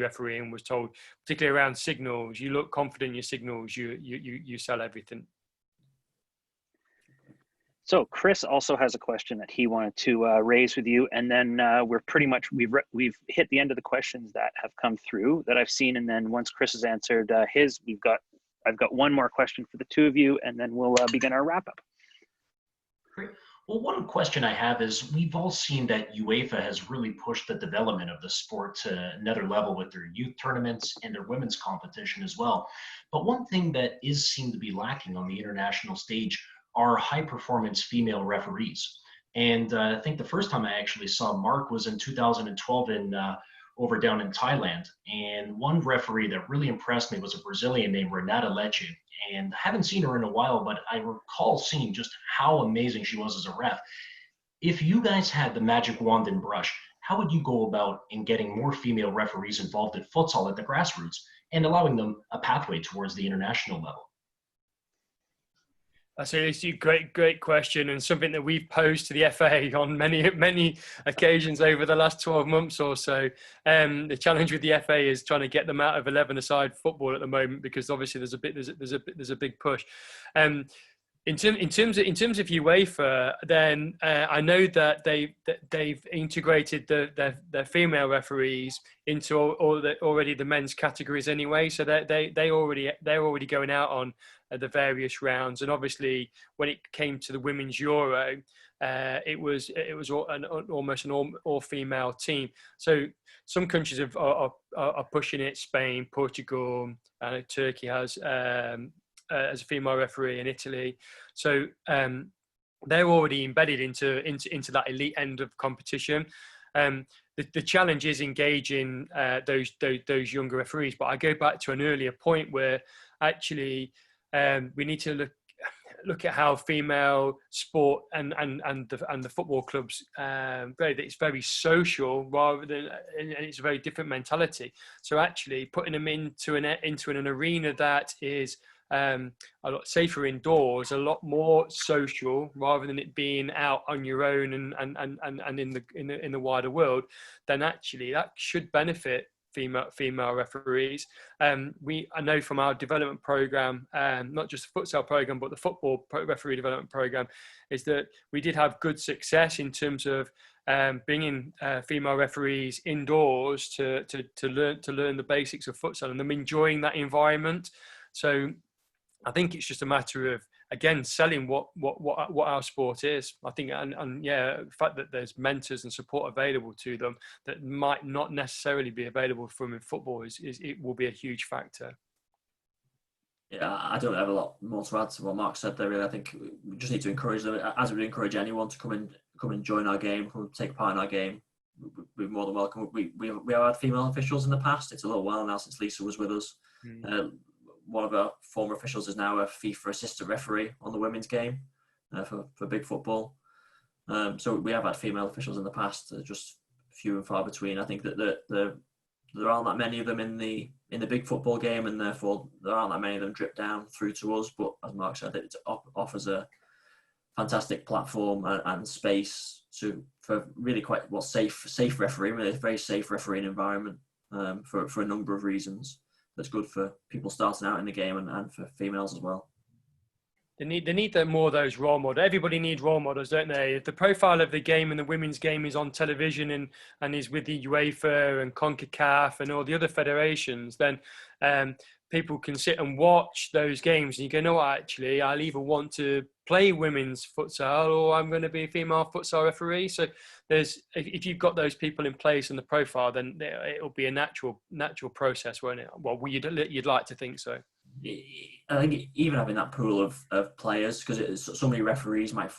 refereeing was told, particularly around signals, you look confident in your signals, you sell everything. So Chris also has a question that he wanted to raise with you, and then we've hit the end of the questions that have come through that I've seen, and then once Chris has answered his, I've got one more question for the two of you, and then we'll begin our wrap up. Great. Well, one question I have is, we've all seen that UEFA has really pushed the development of the sport to another level with their youth tournaments and their women's competition as well. But one thing that seemed to be lacking on the international stage are high-performance female referees. And I think the first time I actually saw Marc was in 2012 over down in Thailand. And one referee that really impressed me was a Brazilian named Renata Lecce. And I haven't seen her in a while, but I recall seeing just how amazing she was as a ref. If you guys had the magic wand and brush, how would you go about in getting more female referees involved in futsal at the grassroots and allowing them a pathway towards the international level? That's a great question, and something that we've posed to the FA on many occasions over the last 12 months or so. The challenge with the FA is trying to get them out of 11-a-side football at the moment, because obviously there's a big push. In terms of UEFA, then I know that they've integrated their female referees into already the men's categories anyway. So they're already going out on the various rounds. And obviously, when it came to the Women's Euro, it was almost an all-female team. So some countries are pushing it. Spain, Portugal, Turkey has a female referee, in Italy. So they're already embedded into that elite end of competition. The challenge is engaging those younger referees. But I go back to an earlier point where actually we need to look at how female sport and the football clubs it's very social rather than, and it's a very different mentality. So actually putting them into an arena that is a lot safer indoors, a lot more social, rather than it being out on your own and in the wider world, then actually that should benefit female referees. I know from our development program, not just the futsal program, but the football referee development program, is that we did have good success in terms of bringing female referees indoors to learn the basics of futsal and them enjoying that environment. So I think it's just a matter of, again, selling what our sport is. I think, and the fact that there's mentors and support available to them that might not necessarily be available for them in football it will be a huge factor. Yeah, I don't have a lot more to add to what Mark said there. Really, I think we just need to encourage them, as we encourage anyone to come and join our game, come and take part in our game. We're more than welcome. We have had female officials in the past. It's a little while now since Lisa was with us. One of our former officials is now a FIFA assistant referee on the women's game for big football. So we have had female officials in the past, just few and far between. I think that there aren't that many of them in the big football game, and therefore there aren't that many of them drip down through to us. But as Mark said, it offers a fantastic platform and space for really quite safe refereeing, really a very safe refereeing environment for a number of reasons. That's good for people starting out in the game and for females as well. They need more of those role models. Everybody needs role models, don't they? If the profile of the game and the women's game is on television and is with the UEFA and CONCACAF and all the other federations, then people can sit and watch those games and you go, no, actually, I'll either want to play women's futsal or I'm going to be a female futsal referee. So if you've got those people in place in the profile, then it'll be a natural process, won't it? Well, you'd like to think so. I think even having that pool of players, because so many referees might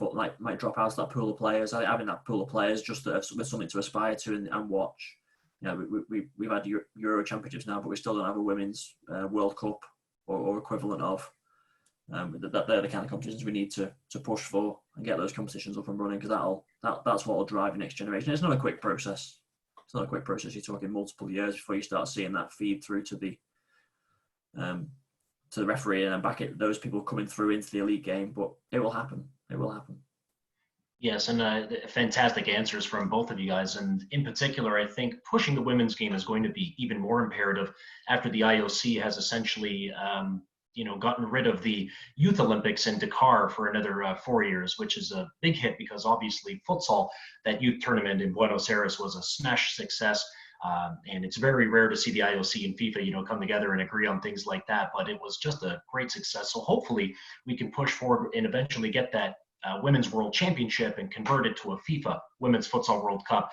drop out of that pool of players. Having that pool of players just with something to aspire to and watch. You know, we've had Euro Championships now, but we still don't have a women's World Cup or equivalent of. They're the kind of competitions we need to push for and get those competitions up and running, because that's what will drive the next generation. It's not a quick process. It's not a quick process. You're talking multiple years before you start seeing that feed through to the referee and then back at those people coming through into the elite game. But it will happen. It will happen. Yes, and fantastic answers from both of you guys. And in particular, I think pushing the women's game is going to be even more imperative after the IOC has essentially, gotten rid of the Youth Olympics in Dakar for another 4 years, which is a big hit because obviously futsal, that youth tournament in Buenos Aires, was a smash success. And it's very rare to see the IOC and FIFA, come together and agree on things like that. But it was just a great success. So hopefully we can push forward and eventually get that Women's World Championship and convert it to a FIFA Women's Futsal World Cup,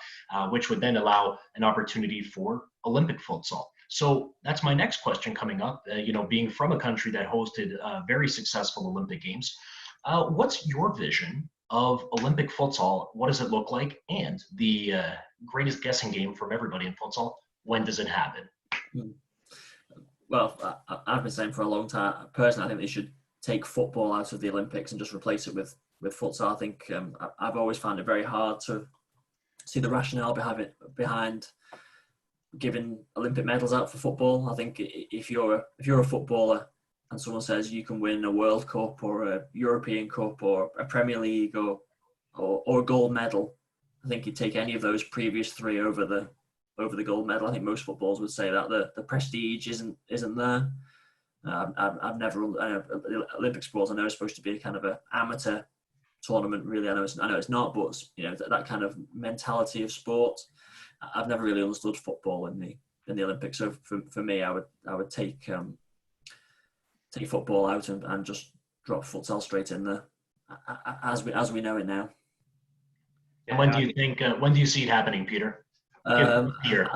which would then allow an opportunity for Olympic futsal. So that's my next question coming up. Being from a country that hosted very successful Olympic Games, what's your vision of Olympic futsal? What does it look like? And the greatest guessing game from everybody in futsal, when does it happen? Well, I've been saying for a long time, personally, I think they should take football out of the Olympics and just replace it with futsal. I think I've always found it very hard to see the rationale behind giving Olympic medals out for football. I think if you're a footballer and someone says you can win a World Cup or a European Cup or a Premier League or a gold medal, I think you'd take any of those previous three over the gold medal. I think most footballers would say that the prestige isn't there. I've never Olympic sports. I know it's supposed to be a kind of an amateur tournament. Really, I know it's not, but that kind of mentality of sport, I've never really understood football in the Olympics. So for me, I would take take football out and just drop futsal straight in there, as we know it now. And when do you think? When do you see it happening, Peter? Here.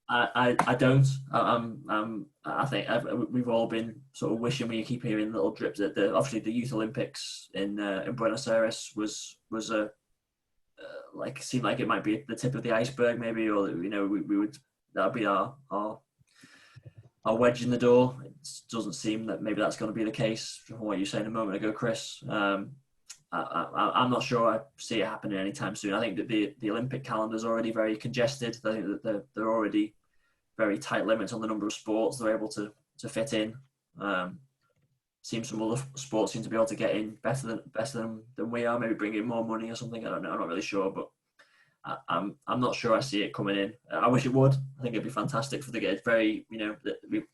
I don't. I think we've all been sort of wishing. We keep hearing little drips. That obviously the Youth Olympics in Buenos Aires was a like seemed like it might be the tip of the iceberg, maybe, or we would that'd be our wedge in the door. It doesn't seem that maybe that's going to be the case from what you were saying a moment ago, Chris. I'm not sure I see it happening anytime soon. I think that the Olympic calendar is already very congested. I think that they're already very tight limits on the number of sports they're able to fit in. Seems some other sports seem to be able to get in better than we are. Maybe bring in more money or something. I don't know. I'm not really sure, but I'm not sure I see it coming in. I wish it would. I think it'd be fantastic for the game. It's very,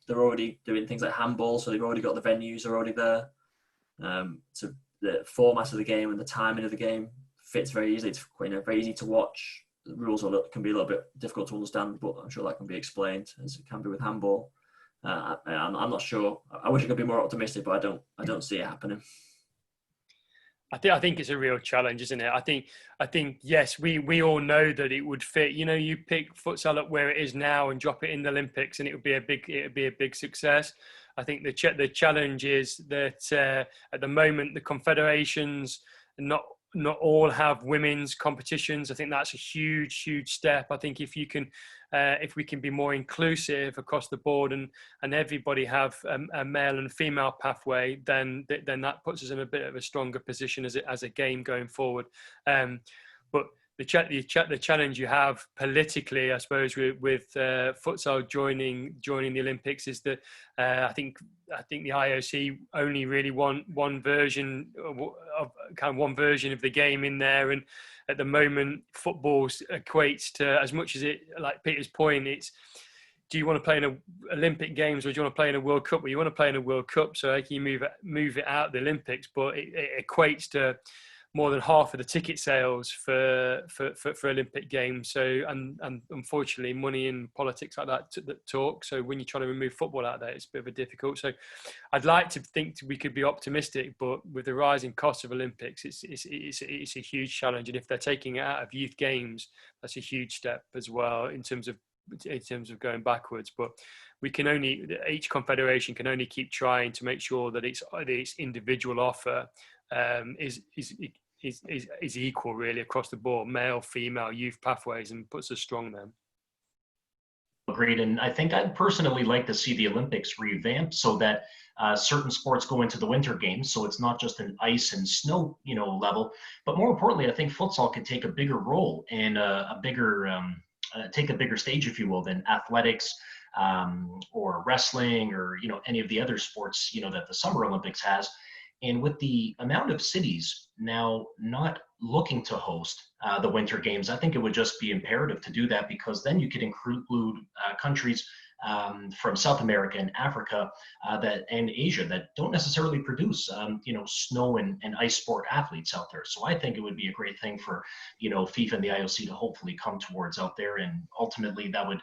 they're already doing things like handball, so they've already got the venues are already there. So the format of the game and the timing of the game fits very easily. It's very easy to watch. The rules can be a little bit difficult to understand, but I'm sure that can be explained as it can be with handball. I'm not sure. I wish I could be more optimistic, but I don't see it happening. I think it's a real challenge, isn't it? I think yes, we all know that it would fit. You pick futsal up where it is now and drop it in the Olympics, and it would be a big success. I think the challenge is that at the moment the confederations not all have women's competitions. I think that's a huge step. I think if we can be more inclusive across the board and everybody have a male and female pathway, then that puts us in a bit of a stronger position as a game going forward. But the challenge you have politically, I suppose, with futsal joining the Olympics is that I think the IOC only really want one version of the game in there, and at the moment football equates to, as much as it, like Peter's point, it's, do you want to play in Olympic Games or do you want to play in a World Cup? Well, you want to play in a World Cup, so you move it out of the Olympics, but it equates to more than half of the ticket sales for Olympic Games. So, and unfortunately, money and politics like that talk. So when you try to remove football out of there, it's a bit of a difficult. So I'd like to think we could be optimistic, but with the rising cost of Olympics, it's a huge challenge. And if they're taking it out of youth games, that's a huge step as well in terms of going backwards. But each confederation can only keep trying to make sure that its individual offer is equal really across the board, male, female, youth pathways, and puts us strong then. Agreed, and I think I'd personally like to see the Olympics revamped so that certain sports go into the Winter Games, so it's not just an ice and snow, level. But more importantly, I think futsal could take a bigger role and take a bigger stage, if you will, than athletics or wrestling or any of the other sports that the Summer Olympics has. And with the amount of cities now not looking to host the Winter Games, I think it would just be imperative to do that, because then you could include countries from South America and Africa and Asia that don't necessarily produce, snow and ice sport athletes out there. So I think it would be a great thing for, FIFA and the IOC to hopefully come towards out there, and ultimately that would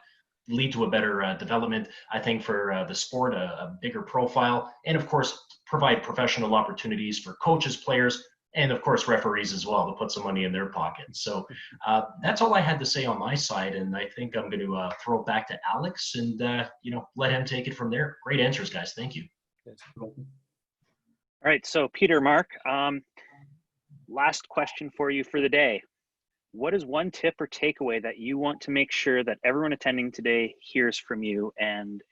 lead to a better development, I think, for the sport, a bigger profile, and of course provide professional opportunities for coaches, players, and of course referees as well to put some money in their pockets. So that's all I had to say on my side, and I think I'm going to throw it back to Alex and let him take it from there. Great answers, guys. Thank you. All right, so Peter, Mark, last question for you for the day. What is one tip or takeaway that you want to make sure that everyone attending today hears from you and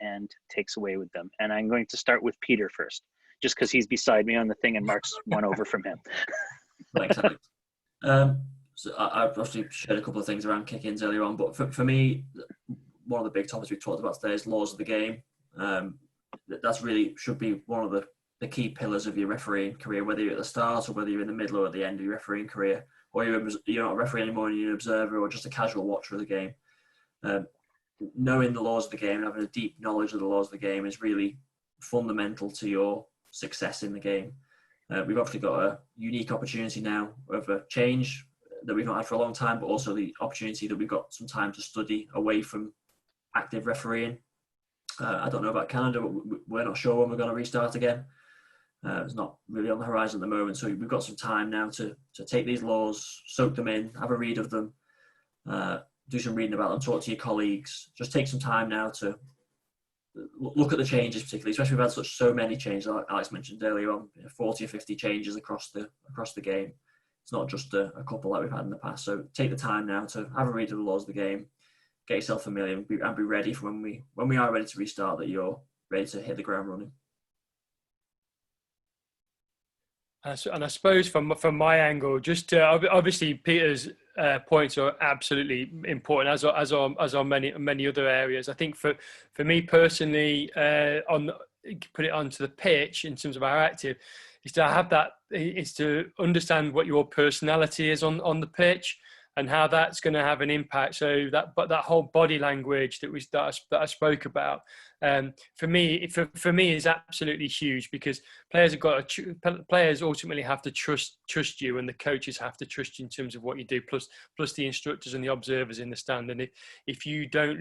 takes away with them? And I'm going to start with Peter first, just because he's beside me on the thing and Mark's one over from him. Thanks, Alex. So I've obviously shared a couple of things around kick-ins earlier on, but for me, one of the big topics we've talked about today is laws of the game. That's really should be one of the key pillars of your refereeing career, whether you're at the start or whether you're in the middle or at the end of your refereeing career, or you're not a referee anymore and you're an observer or just a casual watcher of the game. Knowing the laws of the game and having a deep knowledge of the laws of the game is really fundamental to your success in the game. We've obviously got a unique opportunity now of a change that we've not had for a long time, but also the opportunity that we've got some time to study away from active refereeing. I don't know about Canada, but we're not sure when we're going to restart again. It's not really on the horizon at the moment. So we've got some time now to take these laws, soak them in, have a read of them, do some reading about them, talk to your colleagues. Just take some time now to look at the changes, particularly, especially we've had so many changes, like Alex mentioned earlier on, 40 or 50 changes across the game. It's not just a couple that we've had in the past. So take the time now to have a read of the laws of the game, get yourself familiar, and be ready for when we are ready to restart, that you're ready to hit the ground running. And I suppose from my angle, just obviously Peter's points are absolutely important, as are many other areas. I think for me personally, put it onto the pitch in terms of our active, is to have that, is to understand what your personality is on the pitch, and how that's going to have an impact. So that whole body language that I spoke about, for me is absolutely huge, because players ultimately have to trust you, and the coaches have to trust you in terms of what you do, plus the instructors and the observers in the stand. And if you don't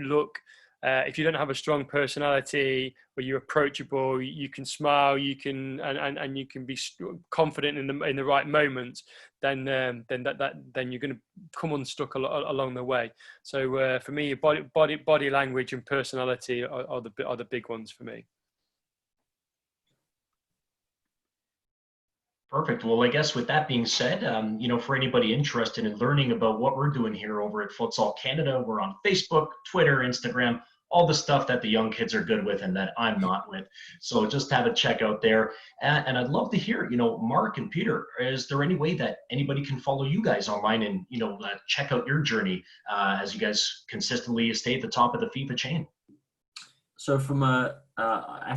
if you don't have a strong personality, or you're approachable, you can smile, you can and you can be confident in the right moments, then you're going to come unstuck along the way. So for me, body language and personality are the big ones for me. Perfect. Well, I guess with that being said, for anybody interested in learning about what we're doing here over at Futsal Canada, we're on Facebook, Twitter, Instagram, all the stuff that the young kids are good with and that I'm not with. So just have a check out there. And I'd love to hear, Mark and Peter, is there any way that anybody can follow you guys online and, check out your journey as you guys consistently stay at the top of the FIFA chain? So from a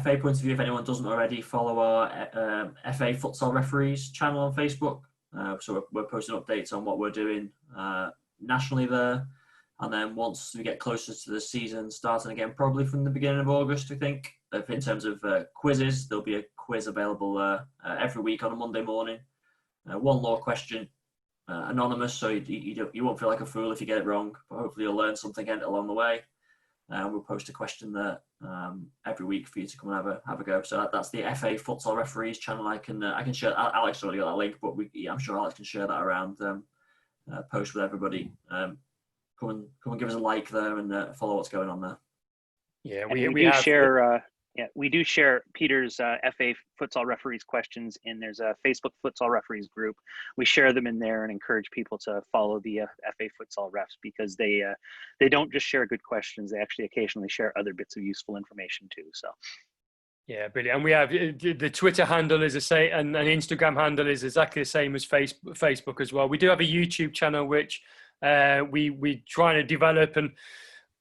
FA point of view, if anyone doesn't already, follow our FA Futsal Referees channel on Facebook. So we're posting updates on what we're doing nationally there. And then once we get closer to the season starting again, probably from the beginning of August, I think, in terms of quizzes, there'll be a quiz available every week on a Monday morning. One law question, anonymous, so you won't feel like a fool if you get it wrong, but hopefully you'll learn something along the way. We'll post a question there every week for you to come and have a go. So that's the FA Futsal Referees channel. I can share. Alex already got that link, but I'm sure Alex can share that around. Post with everybody. Come and give us a like there and follow what's going on there. Yeah, we do share Peter's FA Futsal Referees questions, and there's a Facebook Futsal Referees group. We share them in there and encourage people to follow the FA Futsal Refs, because they don't just share good questions, they actually occasionally share other bits of useful information too. So. Yeah, brilliant. And we have the Twitter handle is the same, and an Instagram handle is exactly the same as Facebook as well. We do have a YouTube channel which we trying to develop and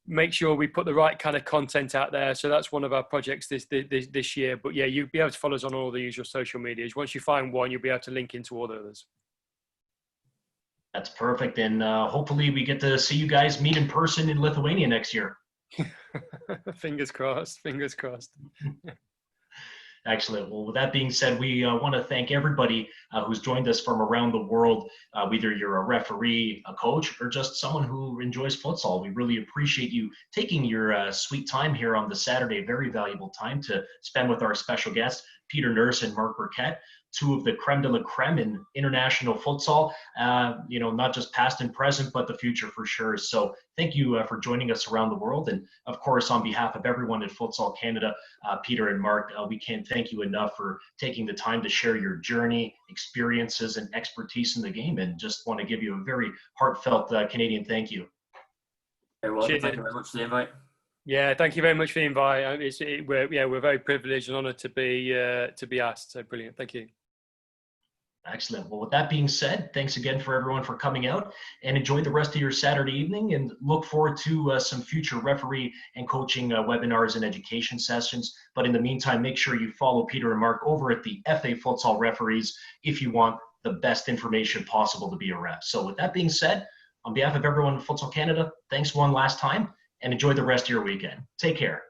make sure we put the right kind of content out there. So that's one of our projects this year. But yeah, you'll be able to follow us on all the usual social medias. Once you find one, you'll be able to link into all the others. That's perfect. And hopefully we get to see you guys meet in person in Lithuania next year. Fingers crossed. Fingers crossed. Excellent. Well, with that being said, we want to thank everybody who's joined us from around the world, whether you're a referee, a coach, or just someone who enjoys futsal. We really appreciate you taking your sweet time here on the Saturday, very valuable time to spend with our special guests, Peter Nurse and Marc Birkett, two of the creme de la creme in international futsal, not just past and present, but the future for sure. So thank you for joining us around the world. And of course, on behalf of everyone at Futsal Canada, Peter and Mark, we can't thank you enough for taking the time to share your journey, experiences, and expertise in the game. And just want to give you a very heartfelt Canadian thank you. Very well. Thank you very much for the invite. Yeah, thank you very much for the invite. We're very privileged and honoured to be asked. So brilliant. Thank you. Excellent. Well, with that being said, thanks again for everyone for coming out, and enjoy the rest of your Saturday evening, and look forward to some future referee and coaching webinars and education sessions. But in the meantime, make sure you follow Peter and Mark over at the FA Futsal Referees if you want the best information possible to be a ref. So with that being said, on behalf of everyone in Futsal Canada, thanks one last time, and enjoy the rest of your weekend. Take care.